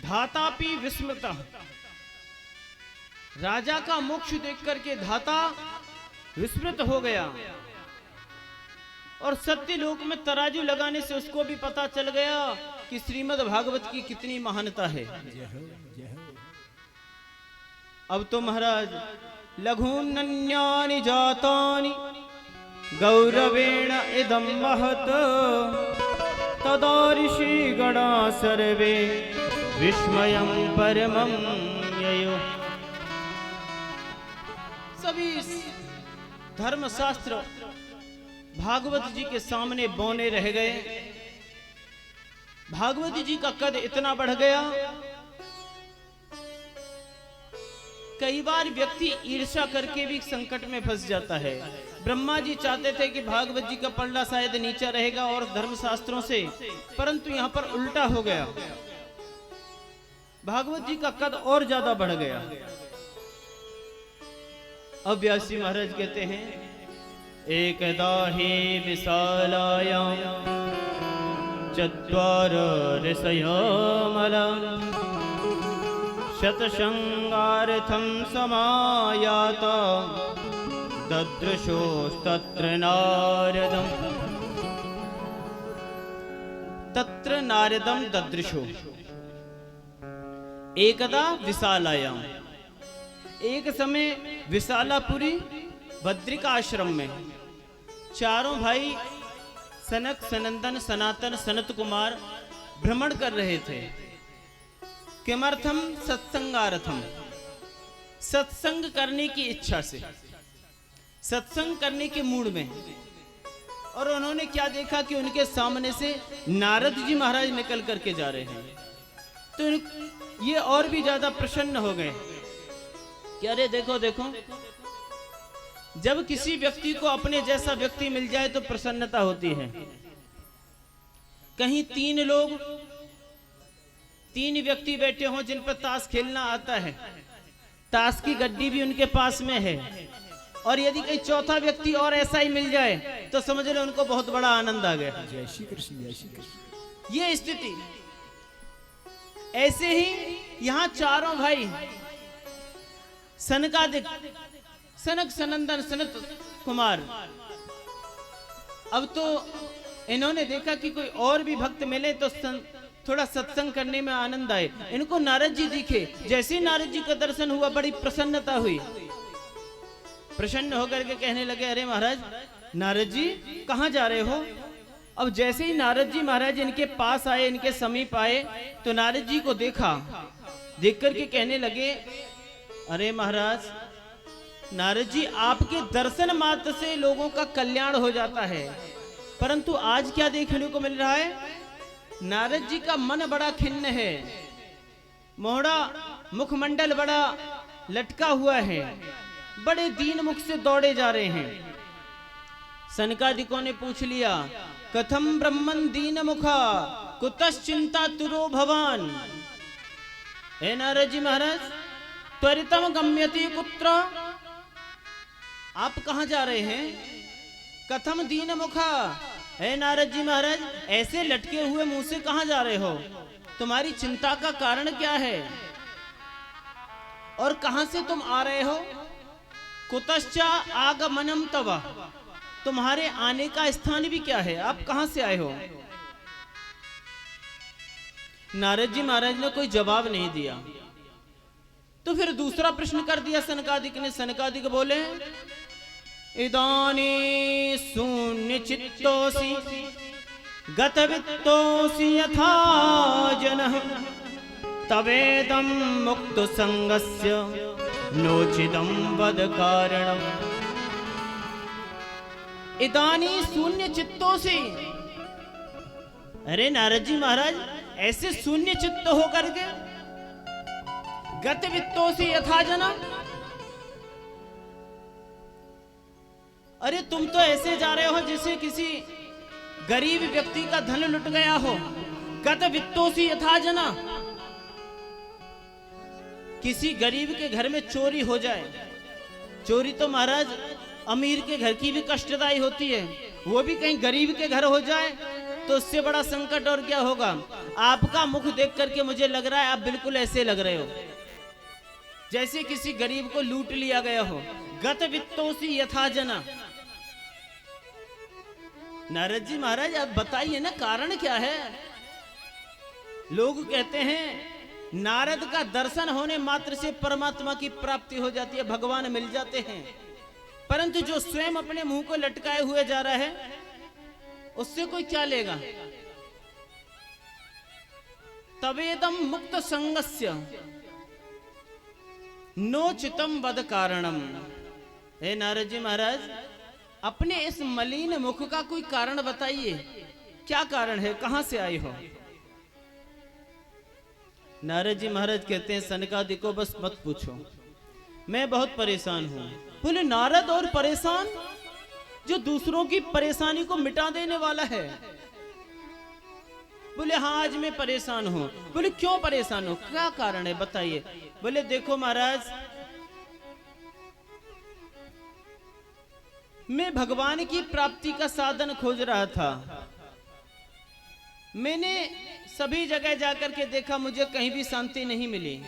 धातापि विस्मृतः, राजा का मोक्ष देख करके धाता विस्मृत हो गया, और सत्य लोक में तराजू लगाने से उसको भी पता चल गया कि श्रीमद् भागवत की कितनी महानता है। अब तो महाराज लघुन्नन्यानि जातानि गौरवेण इदं महत्, तदा ऋषिगणा सर्वे विस्मयं परमं ययो। सभी धर्मशास्त्र भागवत जी के सामने बौने रह गए। भागवत जी का कद इतना बढ़ गया, कई बार व्यक्ति ईर्ष्या करके भी संकट में फंस जाता है। ब्रह्मा जी चाहते थे कि भागवत जी का पलड़ा शायद नीचा रहेगा और धर्मशास्त्रों से, परंतु यहाँ पर उल्टा हो गया, भागवत जी का कद और ज्यादा बढ़ गया। अब व्यास जी महाराज कहते हैं, एकदा हि विशालायां चत्वार ऋषयो शतशृंगार्थं समायाता ददृशोस्तत्र नारदं, तत्र नारदं ददृशो। एकदा विशालायां, एक समय विशालापुरी बद्रिका आश्रम में चारों भाई सनक, सनंदन, सनातन, सनत कुमार भ्रमण कर रहे थे। किमर्थम? सत्संगार्थम, सत्संग करने की इच्छा से, सत्संग करने के मूड में। और उन्होंने क्या देखा कि उनके सामने से नारद जी महाराज निकल करके जा रहे हैं। तो ये और भी ज्यादा प्रसन्न हो गए कि अरे देखो देखो, जब किसी व्यक्ति को अपने जैसा व्यक्ति मिल जाए तो प्रसन्नता होती है। कहीं तीन व्यक्ति बैठे हों जिन पर ताश खेलना आता है, ताश की गड्डी भी उनके पास में है, और यदि कहीं चौथा व्यक्ति और ऐसा ही मिल जाए तो समझ लो उनको बहुत बड़ा आनंद आ गया। जय श्री कृष्ण, जय श्री कृष्ण। ये स्थिति। ऐसे ही यहां चारों भाई सनकादिक, सनक सनंदन सनत कुमार, अब तो इन्होंने देखा कि कोई और भी भक्त मिले तो थोड़ा सत्संग करने में आनंद आए। इनको नारद जी दिखे, जैसे नारद जी का दर्शन हुआ बड़ी प्रसन्नता हुई। प्रसन्न होकर के कहने लगे, अरे महाराज, नारद जी कहाँ जा रहे हो? अब जैसे ही नारद जी महाराज इनके पास आए, इनके समीप आए, तो नारद जी को देखा, देख करके कहने लगे, अरे महाराज, नारद जी आपके दर्शन मात्र से लोगों का कल्याण हो जाता है, परंतु आज क्या देखने को मिल रहा है? नारद जी का मन बड़ा खिन्न है, मोहड़ा मुखमंडल बड़ा लटका हुआ है, बड़े दीन मुख से दौड़े जा रहे हैं। सनकादिकों ने पूछ लिया, कथम ब्रह्मन दीन मुखा कुतश्चिंता तुरो भवान। हे नारद जी महाराज, त्वरितम गम्यति कुत्र? आप कहां जा रहे हैं? कथम दीन मुखा। हे नारद जी महाराज, ऐसे लटके हुए मुंह से कहां जा रहे हो? तुम्हारी चिंता का कारण क्या है और कहां से तुम आ रहे हो? कुतश्चा आगमनम तव, तुम्हारे आने का स्थान भी क्या है? आप कहां से आए हो? नारद जी महाराज ने कोई जवाब नहीं दिया। तो फिर दूसरा प्रश्न कर दिया सनकादिक ने। सनकादिक बोले, इदानी शून्य चित्तोसी गतवित्तोसी यथा जनः तवेदं मुक्त संगस्य नोचिदं वद कारणम्। इदानी शून्य चित्तोसी, अरे नारद जी महाराज, ऐसे शून्य चित्त होकर के गतवित्तोसी यथा जना, अरे तुम तो ऐसे जा रहे हो जैसे किसी गरीब व्यक्ति का धन लुट गया हो। गत वित्तोसी यथा जना, किसी गरीब के घर में चोरी हो जाए, चोरी तो महाराज अमीर के घर की भी कष्टदायी होती है, वो भी कहीं गरीब के घर हो जाए तो उससे बड़ा संकट और क्या होगा। आपका मुख देख करके मुझे लग रहा है आप बिल्कुल ऐसे लग रहे हो जैसे किसी गरीब को लूट लिया गया हो। गत वित्तोसी यथा जना। नारद जी महाराज, आप बताइए ना, कारण क्या है? लोग कहते हैं नारद का दर्शन होने मात्र से परमात्मा की प्राप्ति हो जाती है, भगवान मिल जाते हैं, परंतु जो स्वयं अपने मुंह को लटकाए हुए जा रहा है उससे कोई क्या लेगा? तवेदम मुक्त संगस्य नोचितम वद कारणम। हे नारद जी महाराज, अपने इस मलिन मुख का कोई कारण बताइए, क्या कारण है, कहां से आए हो? नारद जी महाराज कहते हैं, सनकादिको बस मत पूछो, मैं बहुत परेशान हूं। बोले, नारद और परेशान? जो दूसरों की परेशानी को मिटा देने वाला है। बोले, हाँ आज मैं परेशान हूं। बोले, क्यों परेशान हो, क्या कारण है बताइए? बोले, देखो महाराज, मैं भगवान की प्राप्ति का साधन खोज रहा था। मैंने सभी जगह जाकर के देखा, मुझे कहीं भी शांति नहीं मिली।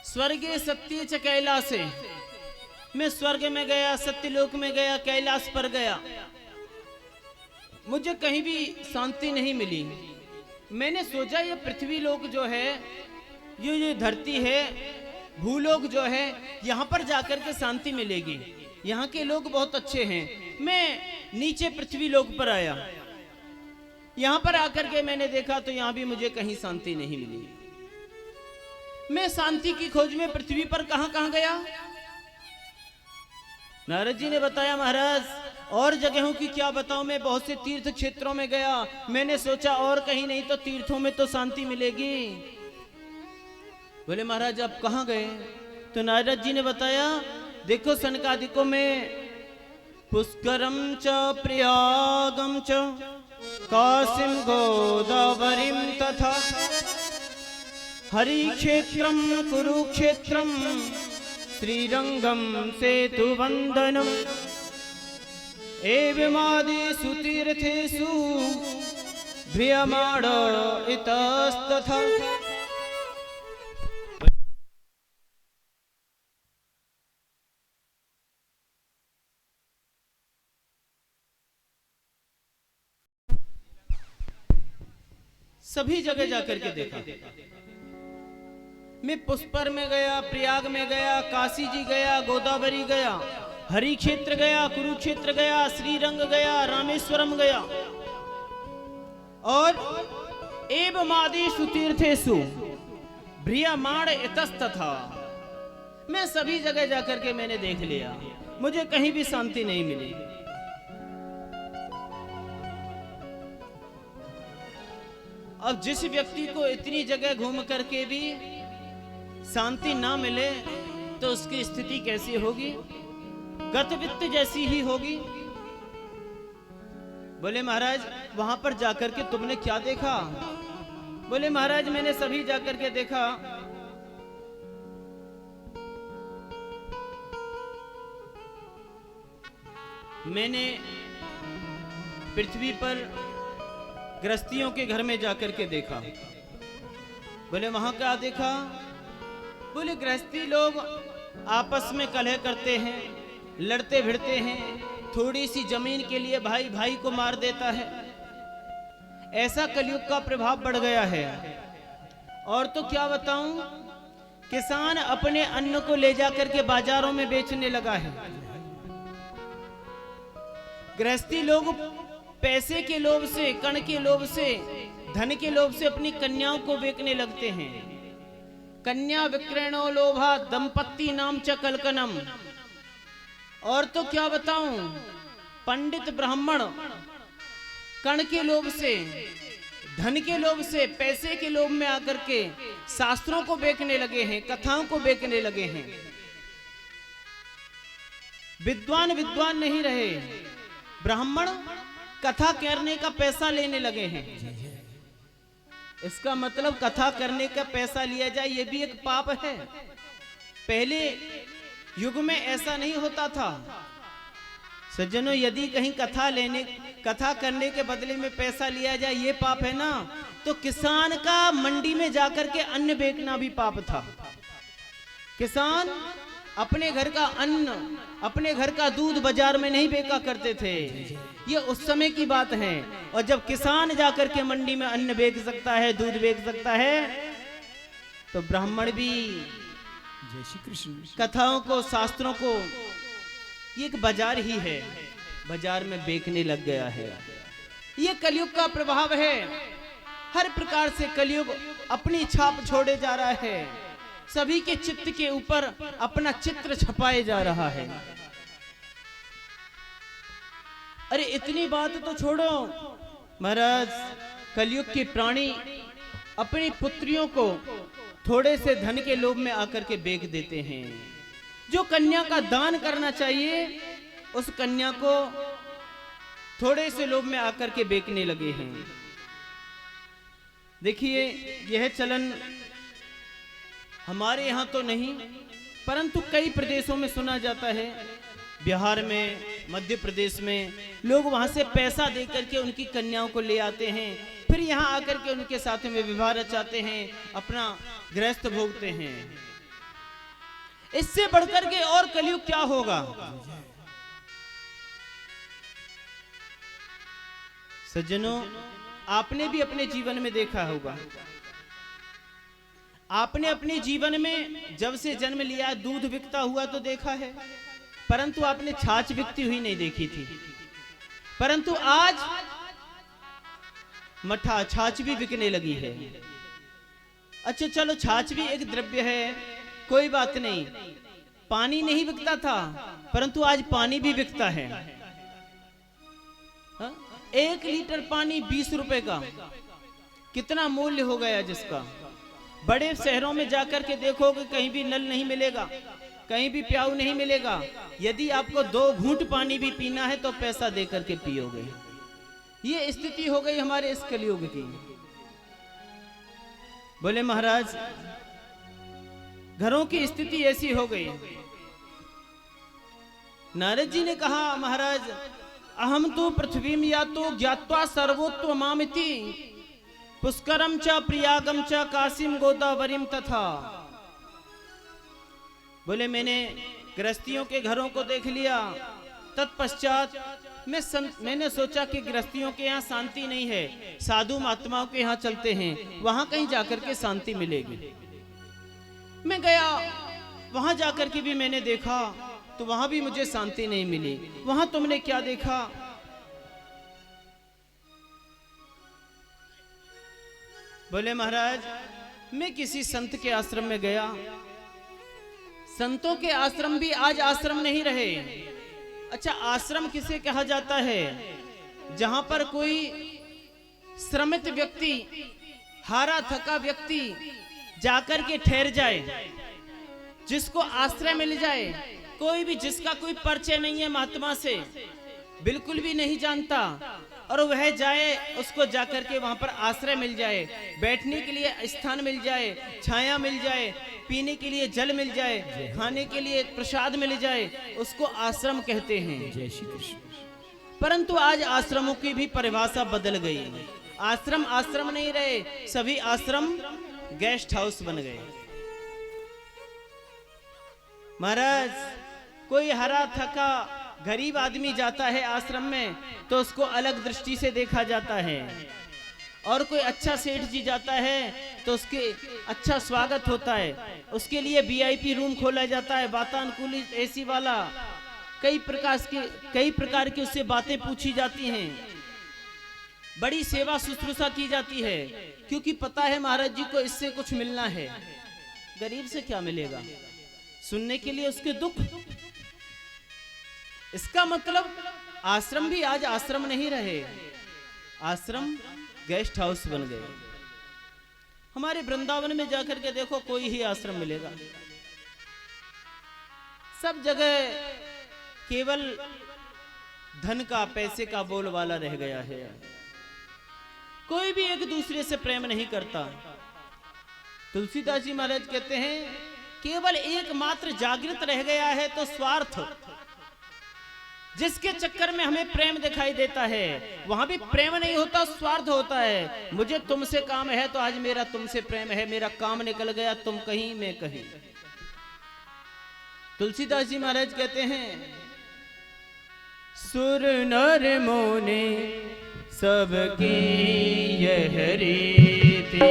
स्वर्गे सत्य च कैलासे, मैं स्वर्ग में गया, सत्यलोक में गया, कैलाश पर गया, मुझे कहीं भी शांति नहीं मिली। मैंने सोचा ये पृथ्वी लोक जो है, ये धरती है, भूलोक जो है, यहाँ पर जाकर के शांति मिलेगी, यहाँ के लोग बहुत अच्छे हैं। मैं नीचे पृथ्वी लोक पर आया, यहाँ पर आकर के मैंने देखा तो यहाँ भी मुझे कहीं शांति नहीं मिली। मैं शांति की खोज में पृथ्वी पर कहां कहां गया? नारद जी ने बताया, महाराज और जगहों की क्या बताऊं, मैं बहुत से तीर्थ क्षेत्रों में गया, मैंने सोचा और कहीं नहीं तो तीर्थों में तो शांति मिलेगी। बोले महाराज आप कहाँ गए? तो नारद जी ने बताया, देखो सनकादिकों में पुष्करम च प्रयागम च काशीम गोदावरीम तथा हरि क्षेत्रम कुरुक्षेत्रम श्रीरंगम सेतुवंदनम एवमादिषु तीर्थेषु भ्रियमाण इतस्तथा। सभी जगह जाकर के देखा। मैं पुष्कर में गया, प्रयाग में गया, काशी जी गया, गोदावरी गया, हरि क्षेत्र गया, कुरुक्षेत्र गया, श्रीरंग गया, रामेश्वरम गया और एवमादिषु तीर्थेषु भ्रियमाण इतस्तथा। मैं सभी जगह जाकर के मैंने देख लिया, मुझे कहीं भी शांति नहीं मिली। अब जिस व्यक्ति को इतनी जगह घूम करके भी शांति ना मिले तो उसकी स्थिति कैसी होगी? गतवित्त जैसी ही होगी। बोले महाराज वहां पर जाकर के तुमने क्या देखा? बोले महाराज मैंने सभी जाकर के देखा। मैंने पृथ्वी पर गृहस्थियों के घर में जाकर के देखा। बोले वहां क्या देखा? बोले गृहस्थी लोग आपस में कलह करते हैं, लड़ते भिड़ते हैं, थोड़ी सी जमीन के लिए भाई भाई को मार देता है। ऐसा कलयुग का प्रभाव बढ़ गया है। और तो क्या बताऊं, किसान अपने अन्न को ले जाकर के बाजारों में बेचने लगा है। गृहस्थी लोग पैसे के लोभ से, कण के लोभ से, धन के लोभ से अपनी कन्याओं को बेचने लगते हैं। कन्या विक्रयणो लोभा दंपत्ति नाम च कलकनम। और तो क्या बताऊं, पंडित ब्राह्मण कण के लोभ से, धन के लोभ से, पैसे के लोभ में आकर के शास्त्रों को बेचने लगे हैं, कथाओं को बेचने लगे हैं। विद्वान नहीं रहे, ब्राह्मण कथा करने का पैसा लेने लगे हैं। इसका मतलब कथा करने का पैसा लिया जाए ये भी एक पाप है। पहले युग में ऐसा नहीं होता था सज्जनों। यदि कहीं कथा करने के बदले में पैसा लिया जाए ये पाप है ना, तो किसान का मंडी में जाकर के अन्न बेचना भी पाप था। किसान अपने घर का अन्न, अपने घर का दूध बाजार में नहीं बेचा करते थे। ये उस समय की बात है। और जब किसान जाकर के मंडी में अन्न बेच सकता है, दूध बेच सकता है, तो ब्राह्मण भी जय श्री कृष्ण कथाओं को, शास्त्रों को, ये एक बाजार ही है, बाजार में बेचने लग गया है। ये कलयुग का प्रभाव है। हर प्रकार से कलयुग अपनी छाप छोड़े जा रहा है। सभी के चित्त के ऊपर अपना चित्र छपाए जा रहा है। अरे इतनी बात तो छोड़ो महाराज, कलयुग के प्राणी अपनी पुत्रियों को थोड़े से धन के लोभ में आकर के बेच देते हैं। जो कन्या का दान करना चाहिए उस कन्या को थोड़े से लोभ में आकर के बेचने लगे हैं। देखिए यह चलन हमारे यहाँ तो नहीं, परंतु कई प्रदेशों में सुना जाता है। बिहार में, मध्य प्रदेश में लोग वहां से पैसा देकर के उनकी कन्याओं को ले आते हैं, फिर यहाँ आकर के उनके साथ में विवाह रचाते हैं, अपना गृहस्थ भोगते हैं। इससे बढ़कर के और कलयुग क्या होगा? सज्जनों, आपने भी अपने जीवन में देखा होगा, आपने अपने जीवन में जब से जन्म लिया दूध बिकता हुआ तो देखा है, परंतु आपने छाछ बिकती हुई नहीं देखी थी। परंतु आज मठा, छाछ भी बिकने लगी है। अच्छा चलो, छाछ भी एक द्रव्य है, कोई बात नहीं। पानी नहीं बिकता था, परंतु आज पानी भी बिकता है। हाँ? 1 लीटर पानी 20 रुपए का, कितना मूल्य हो गया जिसका। बड़े शहरों में जाकर के देखोगे कहीं भी नल नहीं मिलेगा, कहीं भी प्याऊ नहीं मिलेगा। यदि आपको 2 घूंट पानी भी पीना है तो पैसा देकर के पियोगे। ये स्थिति हो गई हमारे इस कलयुग की। बोले महाराज घरों की स्थिति ऐसी हो गई। नारद जी ने कहा महाराज अहम तो पृथ्वीम या तो ज्ञात्वा सर्वोत्तमामिति पुष्करम च प्रियागम च काशीम गोदावरीम तथा। बोले मैंने गृहस्थियों के घरों को देख लिया, तत्पश्चात मैंने सोचा कि गृहस्थियों के यहाँ शांति नहीं है, साधु महात्माओं के यहाँ चलते हैं, वहां कहीं जाकर के शांति मिलेगी। मैं गया, वहां जाकर के भी मैंने देखा तो वहां भी मुझे शांति नहीं मिली। वहां तुमने क्या देखा? बोले महाराज मैं किसी संत के आश्रम में गया। संतों के आश्रम भी आज आश्रम नहीं रहे। अच्छा, आश्रम किसे कहा जाता है? जहां पर कोई श्रमित व्यक्ति, हारा थका व्यक्ति जाकर के ठहर जाए, जिसको आश्रय मिल जाए। कोई भी जिसका कोई परिचय नहीं है महात्मा से, बिल्कुल भी नहीं जानता, और वह जाए, उसको जाकर के वहां पर आश्रय मिल जाए, बैठने के लिए स्थान मिल जाए, छाया मिल जाए, पीने के लिए जल मिल जाए, खाने के लिए प्रसाद मिल जाए, उसको आश्रम कहते हैं। जय श्री कृष्ण। परंतु आज आश्रमों की भी परिभाषा बदल गई। आश्रम आश्रम नहीं रहे, सभी आश्रम गेस्ट हाउस बन गए। महाराज कोई हरा थका गरीब आदमी जाता है आश्रम में तो उसको अलग दृष्टि से देखा जाता है, और कोई अच्छा सेठ जी जाता है तो उसके अच्छा स्वागत होता है, उसके लिए वीआईपी रूम खोला जाता है, वातानुकूलित एसी वाला, कई प्रकार की उससे बातें पूछी जाती हैं, बड़ी सेवा शुश्रूषा की जाती है, क्योंकि पता है महाराज जी को इससे कुछ मिलना है। गरीब से क्या मिलेगा? सुनने के लिए उसके दुख। इसका मतलब आश्रम भी आज आश्रम नहीं रहे, आश्रम गेस्ट हाउस बन गए। हमारे वृंदावन में जाकर के देखो, कोई ही आश्रम मिलेगा, सब जगह केवल धन का, पैसे का बोलबाला रह गया है। कोई भी एक दूसरे से प्रेम नहीं करता। तुलसीदास जी महाराज कहते हैं केवल एकमात्र जागृत रह गया है तो स्वार्थ, जिसके चक्कर में हमें प्रेम दिखाई देता है, वहां भी प्रेम नहीं होता, स्वार्थ होता है। मुझे तुमसे काम है तो आज मेरा तुमसे प्रेम है, मेरा काम निकल गया, तुम कहीं मैं कहीं। तुलसीदास जी महाराज कहते हैं सुर नर मुनि सबकी यह रीति,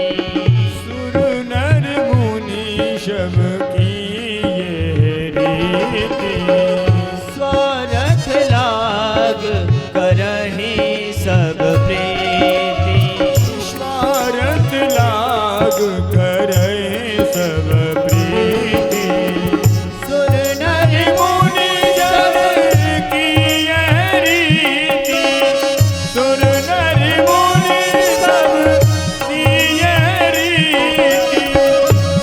सुर नर मुनि सबकी यह रीति, स्वार्थ लाग करहि सब प्रीति, स्वार्थ लाग करहि सब प्रीति, सुर नर मुनि सबकी यह रीति, सुर नर मुनि सबकी यह रीति,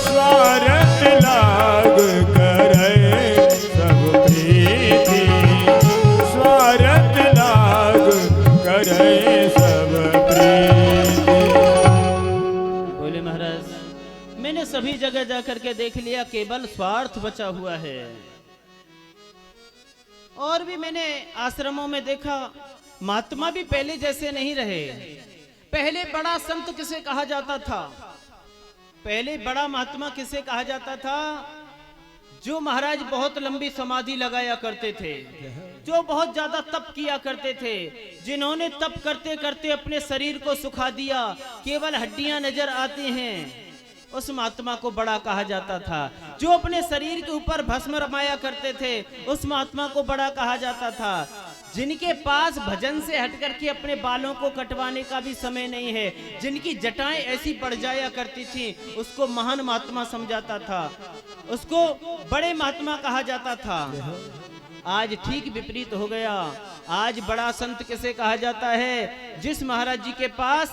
स्वार्थ लाग करहि सब प्रीति, स्वार्थ लाग करहि सब प्रीति। बोले महाराज मैंने सभी जगह जाकर के देख लिया, केवल स्वार्थ बचा हुआ है। और भी मैंने आश्रमों में देखा, महात्मा भी पहले जैसे नहीं रहे। पहले बड़ा संत किसे कहा जाता था? पहले बड़ा महात्मा किसे कहा जाता था? जो महाराज बहुत लंबी समाधि लगाया करते थे, जो बहुत ज्यादा तप किया करते थे, जिन्होंने तप करते करते अपने शरीर को सुखा दिया, केवल हड्डियां नजर आती हैं, उस महात्मा को बड़ा कहा जाता था। जो अपने शरीर के ऊपर भस्म रमाया करते थे, उस महात्मा को बड़ा कहा जाता था। जिनके पास भजन से हटकर के अपने बालों को कटवाने का भी समय नहीं है, जिनकी जटाएं ऐसी पड़ जाया करती थी, उसको महान महात्मा समझाता था, उसको बड़े महात्मा कहा जाता था। आज ठीक विपरीत हो गया। आज बड़ा संत किसे कहा जाता है? जिस महाराज जी के पास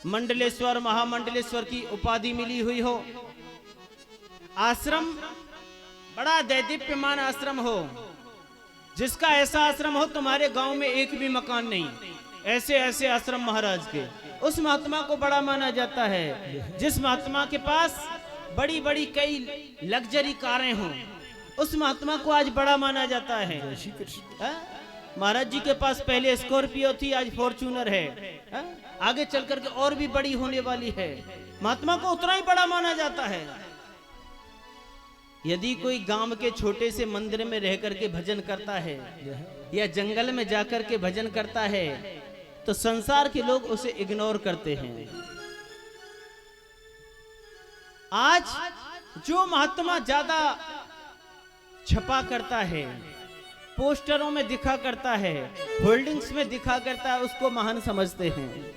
मंडलेश्वर महामंडलेश्वर की उपाधि मिली हुई हो, आश्रम बड़ा दैदीप्यमान आश्रम हो, जिसका ऐसा आश्रम हो तुम्हारे गांव में एक भी मकान नहीं, ऐसे ऐसे आश्रम महाराज के, उस महात्मा को बड़ा माना जाता है। जिस महात्मा के पास बड़ी बड़ी कई लग्जरी कारें हों, उस महात्मा को आज बड़ा माना जाता है। महाराज जी के पास पहले स्कॉर्पियो थी, आज फॉर्च्यूनर है, आगे चल करके और भी बड़ी होने वाली है। महात्मा को उतना ही बड़ा माना जाता है। यदि कोई गांव के छोटे से मंदिर में रह करके भजन करता है या जंगल में जाकर के भजन करता है, तो संसार के लोग उसे इग्नोर करते हैं। आज जो महात्मा ज्यादा छपा करता है, पोस्टरों में दिखा करता है, होल्डिंग्स में दिखा करता है, उसको महान समझते हैं।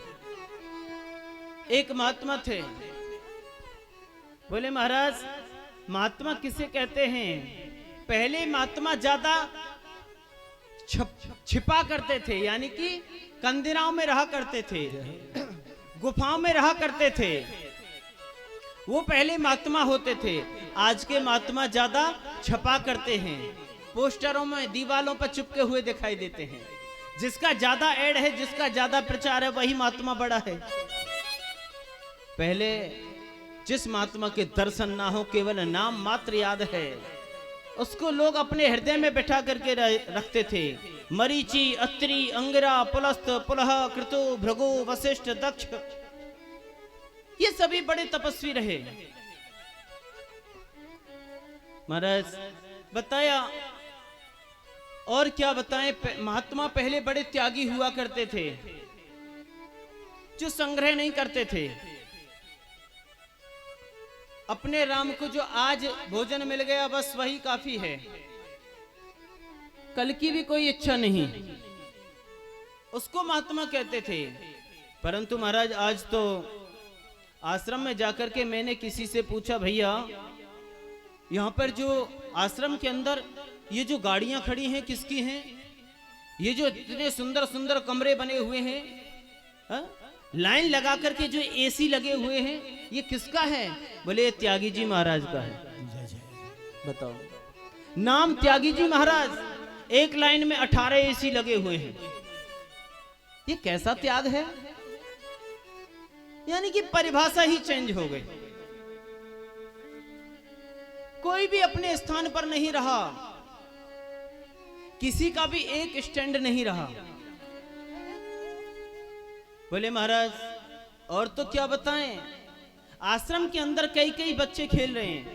एक महात्मा थे, बोले महाराज महात्मा किसे कहते हैं? पहले महात्मा ज्यादा छिपा करते थे, यानी कि कंदिराओं में रहा करते थे, गुफाओं में रहा करते थे, वो पहले महात्मा होते थे। आज के महात्मा ज्यादा छपा करते हैं, पोस्टरों में दीवालों पर चिपके हुए दिखाई देते हैं। जिसका ज्यादा ऐड है, जिसका ज्यादा प्रचार है, वही महात्मा बड़ा है। पहले जिस महात्मा के दर्शन ना हो, केवल नाम मात्र याद है, उसको लोग अपने हृदय में बैठा करके रखते थे। मरीचि, अत्रि, अंगिरा, पुलस्त, पुलह, कृतु, भृगु, वशिष्ठ, दक्ष, ये सभी बड़े तपस्वी रहे। महाराज बताया, और क्या बताएं, महात्मा पहले बड़े त्यागी हुआ करते थे, जो संग्रह नहीं करते थे। अपने राम को जो आज भोजन मिल गया बस वही काफी है, कल की भी कोई इच्छा नहीं, उसको महात्मा कहते थे। परंतु महाराज आज तो आश्रम में जाकर के मैंने किसी से पूछा, भैया यहाँ पर जो आश्रम के अंदर ये जो गाड़ियां खड़ी हैं किसकी हैं? ये जो इतने सुंदर सुंदर कमरे बने हुए हैं, लाइन लगा करके जो एसी लगे हुए हैं, ये किसका है? बोले त्यागी जी महाराज का है। बताओ, नाम त्यागी जी महाराज, एक लाइन में 18 एसी लगे हुए हैं। ये कैसा त्याग है? यानी कि परिभाषा ही चेंज हो गई। कोई भी अपने स्थान पर नहीं रहा, किसी का भी एक स्टैंड नहीं रहा। बोले महाराज और तो क्या बताएं, आश्रम के अंदर कई कई बच्चे खेल रहे हैं।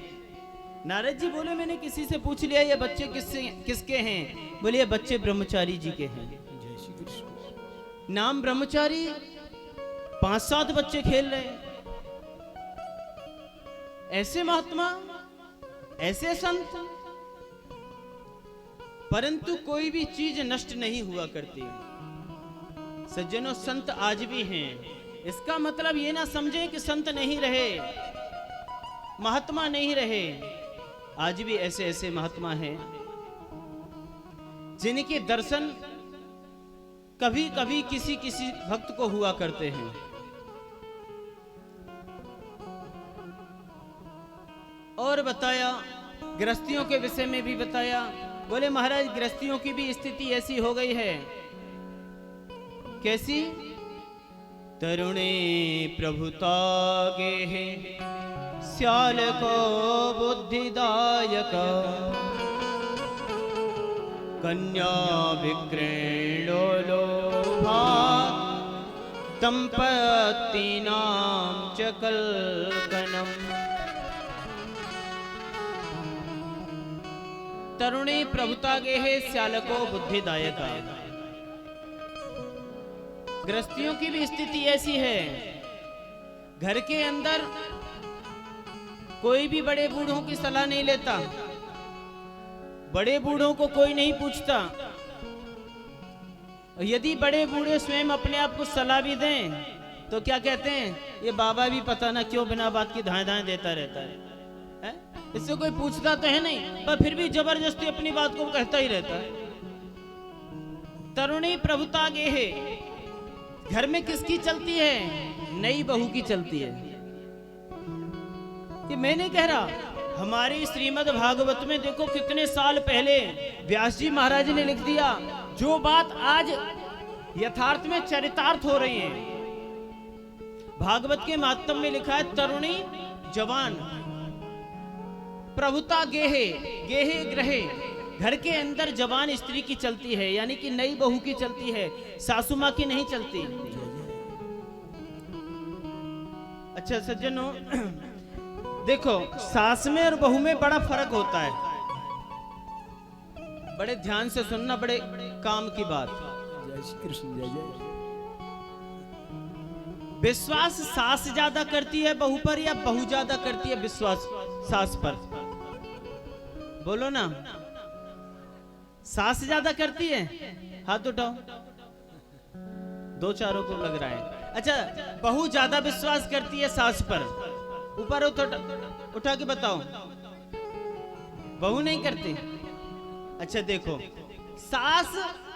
नारद जी बोले मैंने किसी से पूछ लिया ये बच्चे किसके हैं? बोले ये बच्चे ब्रह्मचारी जी के हैं। नाम ब्रह्मचारी, 5-7 बच्चे खेल रहे हैं। ऐसे महात्मा, ऐसे संत, परंतु कोई भी चीज नष्ट नहीं हुआ करती। सज्जनों, संत आज भी हैं। इसका मतलब ये ना समझे कि संत नहीं रहे, महात्मा नहीं रहे। आज भी ऐसे ऐसे महात्मा हैं जिनके दर्शन कभी कभी किसी किसी भक्त को हुआ करते हैं। और बताया, गृहस्थियों के विषय में भी बताया। बोले महाराज गृहस्थियों की भी स्थिति ऐसी हो गई है। कैसी? तरुणे प्रभुतागे है स्याल को बुद्धिदायक, कन्या विक्रीणो लोभात् दंपतीनां च कल्कनम्। तरुणे प्रभुतागे है स्याल को बुद्धिदायक। गृहस्थियों की भी स्थिति ऐसी है। घर के अंदर कोई भी बड़े बूढ़ों की सलाह नहीं लेता, बड़े बूढ़ों को कोई नहीं पूछता। यदि बड़े बूढ़े स्वयं अपने आप को सलाह भी दें तो क्या कहते हैं, ये बाबा भी पता ना क्यों बिना बात की धाएं धाएं देता रहता है? इससे कोई पूछता तो है नहीं, पर फिर भी जबरदस्ती अपनी बात को कहता ही रहता है। तरुणी प्रभुता गेहे, घर में किसकी चलती है? नई बहू की चलती है। ये मैं नहीं कह रहा, हमारी श्रीमद् भागवत में देखो कितने साल पहले व्यास जी महाराज ने लिख दिया, जो बात आज यथार्थ में चरितार्थ हो रही है। भागवत के मातम में लिखा है तरुणी जवान प्रभुता गेहे, गेहे ग्रहे, घर के अंदर जवान स्त्री की चलती है, यानी कि नई बहू की चलती है, सासू माँ की नहीं चलती। अच्छा सज्जनों, देखो सास में और बहू में बड़ा फर्क होता है। बड़े ध्यान से सुनना, बड़े काम की बात। जय श्री कृष्ण, जय जय। विश्वास सास ज्यादा करती है बहू पर या बहू ज्यादा करती है विश्वास सास पर? बोलो ना, सास ज्यादा करती है? हाथ उठाओ, दो चारों को लग रहा है। अच्छा, बहू ज्यादा विश्वास करती है सास पर? ऊपर उठा के बताओ। बहू नहीं करती? अच्छा देखो, सास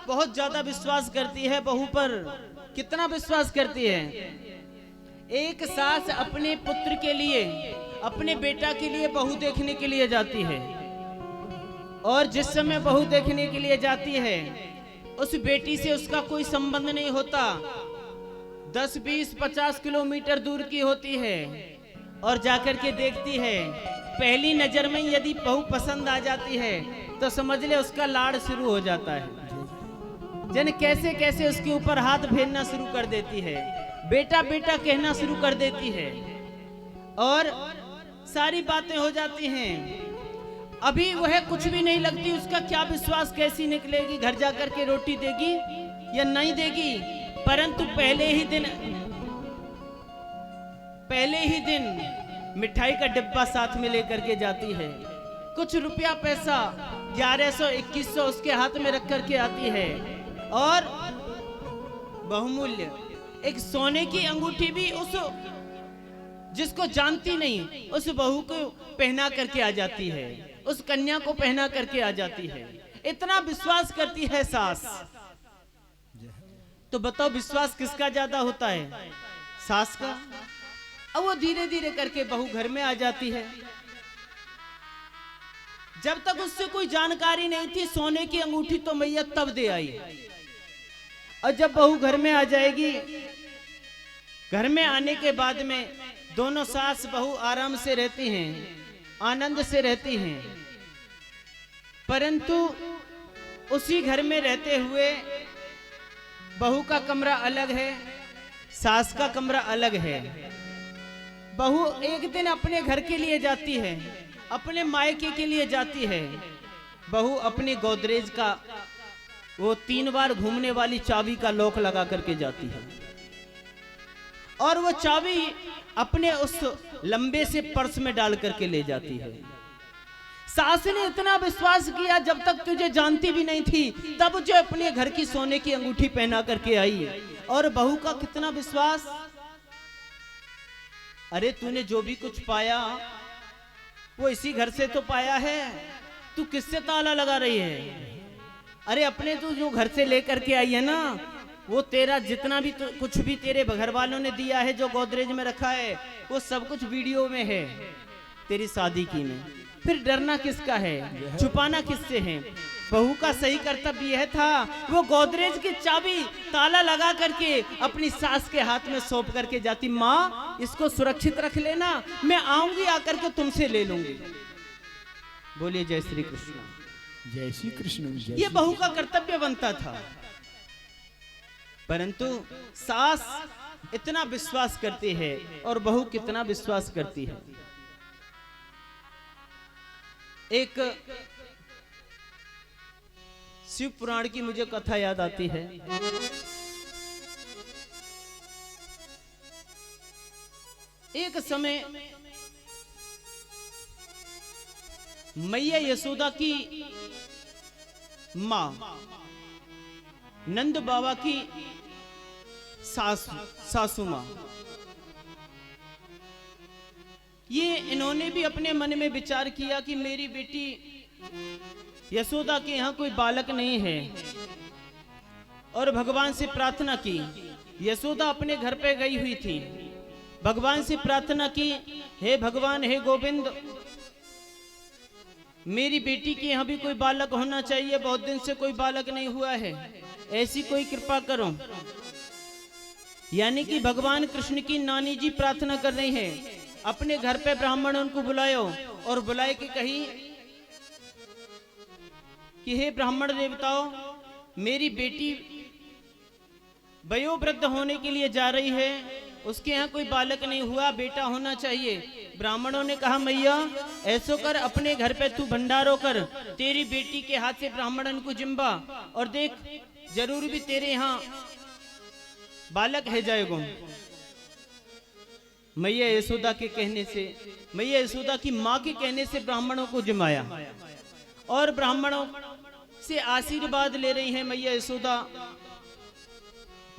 बहुत ज्यादा विश्वास करती है बहू पर। कितना विश्वास करती है? एक सास अपने पुत्र के लिए, अपने बेटा के लिए बहू देखने के लिए जाती है, और जिस समय बहू देखने के लिए जाती है उस बेटी से उसका कोई संबंध नहीं होता, 10, 20, 50 किलोमीटर दूर की होती है, और जाकर के देखती है। पहली नजर में यदि बहू पसंद आ जाती है तो समझ ले उसका लाड़ शुरू हो जाता है। जन कैसे कैसे उसके ऊपर हाथ फेरना शुरू कर देती है, बेटा बेटा कहना शुरू कर देती है, और सारी बातें हो जाती हैं। अभी वह कुछ भी नहीं लगती, उसका क्या विश्वास कैसी निकलेगी, घर जाकर के रोटी देगी या नहीं देगी। परंतु पहले ही दिन मिठाई का डिब्बा साथ में लेकर के जाती है, कुछ रुपया पैसा 1100 2100 उसके हाथ में रख करके आती है, और बहुमूल्य एक सोने की अंगूठी भी उस जिसको जानती नहीं उस बहू को पहना करके आ जाती है, उस कन्या को पहना करके आ जाती है। इतना विश्वास करती है सास। तो बताओ विश्वास किसका ज्यादा होता है? सास का। अब वो धीरे धीरे करके बहू घर में आ जाती है। जब तक उससे कोई जानकारी नहीं थी, सोने की अंगूठी तो मैया तब दे आई, और जब बहू घर में आ जाएगी, घर में आने के बाद में दोनों सास बहू आराम से रहती हैं, आनंद से रहती हैं। परंतु उसी घर में रहते हुए बहू का कमरा अलग है, सास का कमरा अलग है। बहू एक दिन अपने घर के लिए जाती है, अपने मायके के लिए जाती है। बहू अपने गोदरेज का वो 3 बार घूमने वाली चाबी का लॉक लगा करके जाती है, और वो चाबी अपने उस लंबे से पर्स में डाल करके ले जाती है। सास ने इतना विश्वास किया, जब तक तुझे जानती भी नहीं थी तब जो अपने घर की सोने की अंगूठी पहना करके आई। और बहू का कितना विश्वास, अरे तूने जो भी कुछ पाया वो इसी घर से तो पाया है, तू किससे ताला लगा रही है? अरे अपने तू जो घर से लेकर के आई है ना, वो तेरा जितना भी कुछ भी तेरे घर वालों ने दिया है, जो गोदरेज में रखा है, वो सब कुछ वीडियो में है तेरी शादी की में। फिर डरना किसका है, छुपाना किससे है? बहू का सही कर्तव्य यह था, वो गोदरेज की चाबी ताला लगा करके अपनी सास के हाथ में सौंप करके जाती, माँ इसको सुरक्षित रख लेना, मैं आऊंगी आकर के तुमसे ले लूंगी। बोलिए जय श्री कृष्ण। जय श्री कृष्ण। ये बहू का कर्तव्य बनता था। परंतु सास इतना विश्वास करती है और बहू कितना विश्वास करती है। एक शिव पुराण की मुझे कथा याद आती है। एक समय मैया यशोदा की मां नंद बाबा की सासू मां, ये इन्होंने भी अपने मन में विचार किया कि मेरी बेटी यशोदा के यहाँ कोई बालक नहीं है, और भगवान से प्रार्थना की। यशोदा अपने घर पे गई हुई थी, भगवान से प्रार्थना की, हे भगवान, हे गोविंद, मेरी बेटी के यहाँ भी कोई बालक होना चाहिए, बहुत दिन से कोई बालक नहीं हुआ है, ऐसी कोई कृपा करो। यानी कि भगवान कृष्ण की नानी जी प्रार्थना कर रही है, अपने घर पे ब्राह्मणों को बुलायो और बुलाए के कही कि हे ब्राह्मण देवताओं, मेरी बेटी वयोवृद्ध होने के लिए जा रही है, उसके यहाँ कोई बालक नहीं हुआ, बेटा होना चाहिए। ब्राह्मणों ने कहा मैया ऐसो कर, अपने घर पे तू भंडारो कर, तेरी बेटी के हाथ से ब्राह्मणन को जिम्बा, और देख जरूर भी तेरे यहाँ बालक है जाएगो। मैया यशोदा के कहने से, मैया यशोदा की माँ के कहने से ब्राह्मणों को जिमाया और ब्राह्मणों से आशीर्वाद ले रही है मैया यशोदा।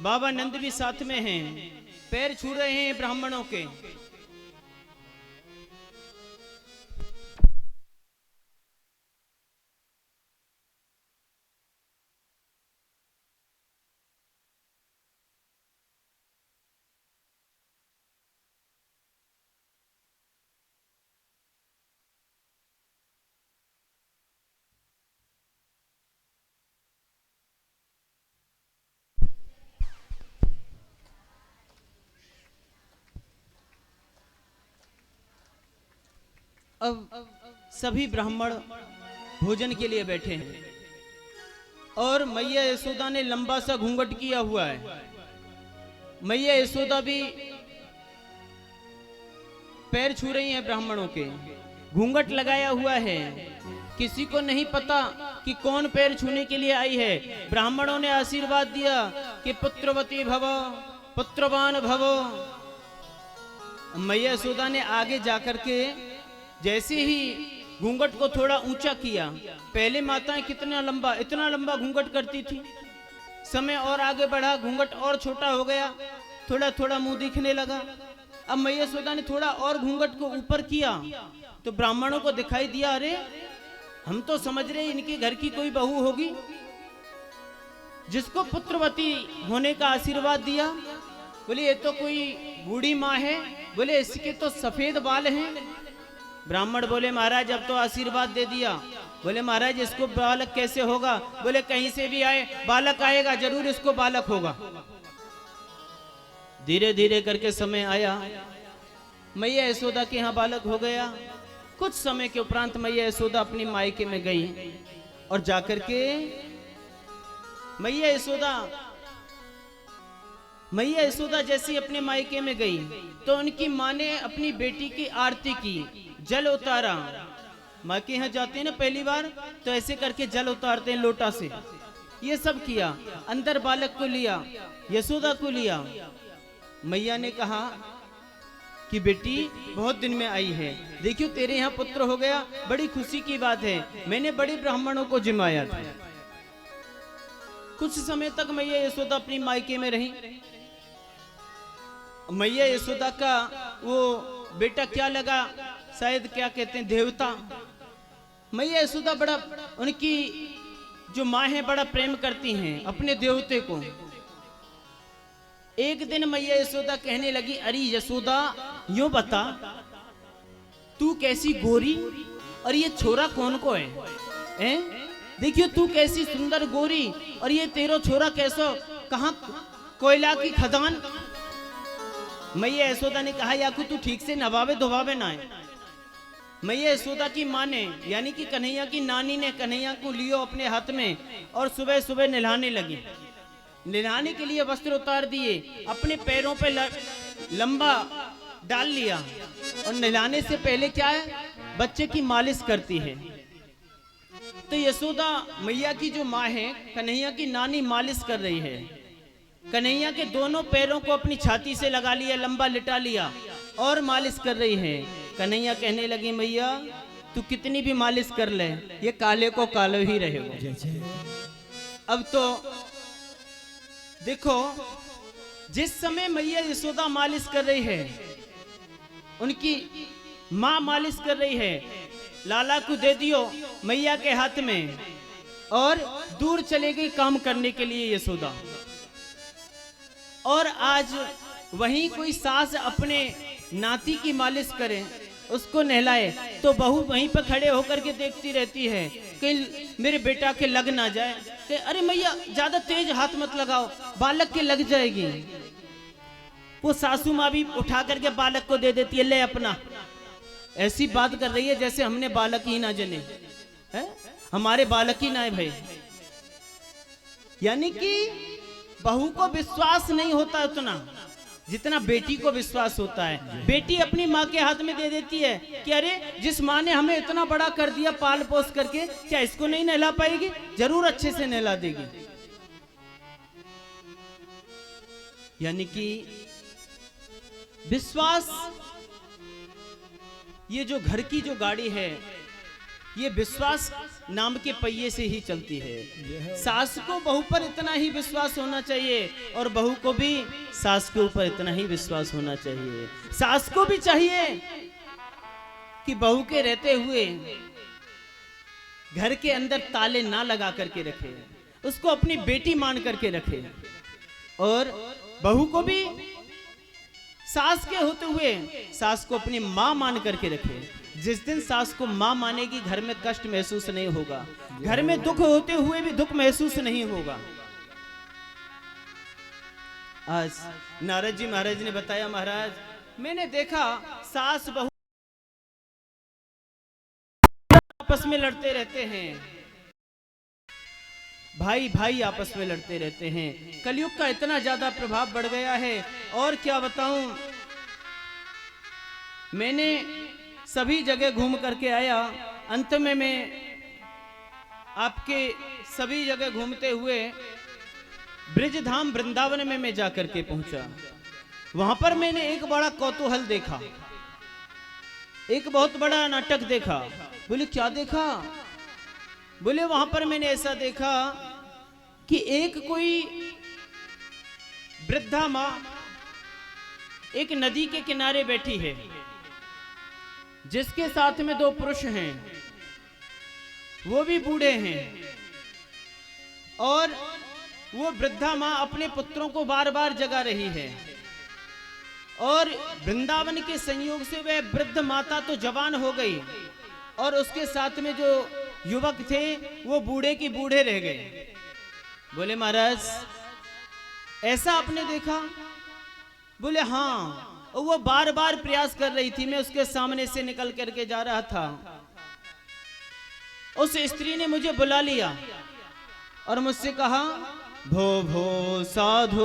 बाबा नंद भी साथ में हैं, पैर छू रहे हैं ब्राह्मणों के। अब सभी ब्राह्मण भोजन के लिए बैठे हैं और मैया यशोदा ने लंबा सा घूंघट किया हुआ है। मैया यशोदा भी पैर छू रही हैं ब्राह्मणों के, घूंघट लगाया हुआ है, किसी को नहीं पता कि कौन पैर छूने के लिए आई है। ब्राह्मणों ने आशीर्वाद दिया कि पुत्रवती भव, पुत्रवान भव। मैया यशोदा ने आगे जाकर के जैसे ही घूंघट को थोड़ा ऊंचा किया, पहले माताएं कितना लंबा, इतना लंबा घूंघट करती थी, समय और आगे बढ़ा, घूंघट और छोटा हो गया, थोड़ा थोड़ा मुंह दिखने लगा। अब मैया यशोदा ने थोड़ा और घूंघट को ऊपर किया तो ब्राह्मणों को दिखाई दिया, अरे हम तो समझ रहे इनके घर की कोई बहू होगी जिसको पुत्रवती होने का आशीर्वाद दिया। बोले ये तो कोई बूढ़ी माँ है, बोले इसके तो सफेद बाल हैं। ब्राह्मण बोले महाराज अब तो आशीर्वाद दे दिया। बोले महाराज इसको बालक कैसे होगा? बोले कहीं से भी आए बालक आएगा, जरूर इसको बालक होगा। धीरे धीरे करके समय आया, मैया यशोदा के यहाँ बालक हो गया। कुछ समय के उपरांत मैया यशोदा अपनी मायके में गई और जाकर के मैया यशोदा जैसी अपने मायके में गई तो उनकी माँ ने अपनी बेटी की आरती की, जल उतारा। माँ के यहाँ जाते हैं ना पहली बार तो ऐसे करके जल उतारते हैं लोटा से, ये सब किया। अंदर बालक को लिया, यशोदा को लिया। मैया ने कहा कि बेटी बहुत दिन में आई है, देखियो तेरे यहाँ पुत्र हो गया, बड़ी खुशी की बात है। मैंने बड़े ब्राह्मणों को जिमाया था। कुछ समय तक मैया यशोदा अपनी मायके में रही। मैया यशोदा का वो बेटा क्या लगा, शायद क्या कहते हैं देवता। मैया यशोदा बड़ा, उनकी जो माँ है बड़ा प्रेम करती हैं अपने देवते को। एक दिन मैया यशोदा कहने लगी, अरे यशोदा यूं बता तू कैसी गोरी और ये छोरा कौन को है? देखियो तू कैसी सुंदर गोरी और ये तेरा छोरा कैसो, कहाँ कोयला की खदान। मैया यशोदा ने कहा याकू तू ठीक से नवावे धोवावे ना है। मैया यशोदा की माँ ने यानी कि कन्हैया की नानी ने कन्हैया को लियो अपने हाथ में और सुबह सुबह नहलाने लगी। नहलाने के लिए वस्त्र उतार दिए, अपने पैरों पे लंबा डाल लिया और नहलाने से पहले क्या है बच्चे की मालिश करती है। तो यशोदा मैया की जो माँ है, कन्हैया की नानी मालिश कर रही है। कन्हैया के दोनों पैरों को अपनी छाती से लगा लिया, लंबा लिटा लिया और मालिश कर रही है। कन्हैया कहने लगी मैया तू कितनी भी मालिश कर ले ये काले को कालो ही रहेगा। अब तो देखो जिस समय मैया यशोदा मालिश कर रही है, उनकी माँ मालिश कर रही है, लाला को दे दियो मैया के हाथ में। और दूर चले गई काम करने के लिए यशोदा। और आज वहीं कोई सास अपने नाती की मालिश करे, उसको नहलाए, तो बहू वहीं पर खड़े होकर के देखती रहती है कि मेरे बेटा के लग ना जाए, कि अरे मैया ज्यादा तेज हाथ मत लगाओ, बालक के लग जाएगी। वो सासू माँ भी उठा करके बालक को दे देती है, ले अपना। ऐसी बात कर रही है जैसे हमने बालक ही ना जने है, हमारे बालक ही ना है भाई। यानी कि बहू को विश्वास नहीं होता उतना जितना बेटी को विश्वास होता है। बेटी अपनी माँ के हाथ में दे देती है कि अरे जिस माँ ने हमें इतना बड़ा कर दिया पाल पोस करके, क्या इसको नहीं नहला पाएगी? जरूर अच्छे से नहला देगी। यानी कि विश्वास, ये जो घर की जो गाड़ी है, ये विश्वास नाम के पहिए से ही चलती है। सास को बहू पर इतना ही विश्वास होना चाहिए और बहू को भी सास के ऊपर इतना ही विश्वास होना चाहिए। सास को भी चाहिए कि बहू के रहते हुए घर के अंदर ताले ना लगा करके रखे, उसको अपनी बेटी मान करके रखे। और बहू को भी सास के होते हुए सास को अपनी मां मान करके रखे। जिस दिन सास को मां मानेगी, घर में कष्ट महसूस नहीं होगा, घर में दुख होते हुए भी दुख महसूस नहीं होगा। आज नारद जी महाराज ने बताया, महाराज मैंने देखा सास बहू आपस में लड़ते रहते हैं, भाई भाई आपस में लड़ते रहते हैं। कलयुग का इतना ज्यादा प्रभाव बढ़ गया है, और क्या बताऊं, मैंने सभी जगह घूम करके आया, अंत में मैं आपके सभी जगह घूमते हुए ब्रिजधाम वृंदावन में मैं जाकर के पहुंचा। वहां पर मैंने एक बड़ा कौतूहल देखा, एक बहुत बड़ा नाटक देखा। बोले क्या देखा? बोले वहां पर मैंने ऐसा देखा कि एक कोई वृद्धा मां एक नदी के किनारे बैठी है, जिसके साथ में दो पुरुष हैं, वो भी बूढ़े हैं। और वो वृद्धा मां अपने पुत्रों को बार बार जगा रही है। और वृंदावन के संयोग से वह वृद्ध माता तो जवान हो गई, और उसके साथ में जो युवक थे वो बूढ़े की बूढ़े रह गए। बोले महाराज ऐसा आपने देखा? बोले हाँ। और वो बार बार प्रयास कर रही थी, मैं उसके सामने से निकल करके जा रहा था, उस स्त्री ने मुझे बुला लिया और मुझसे कहा, भो भो साधु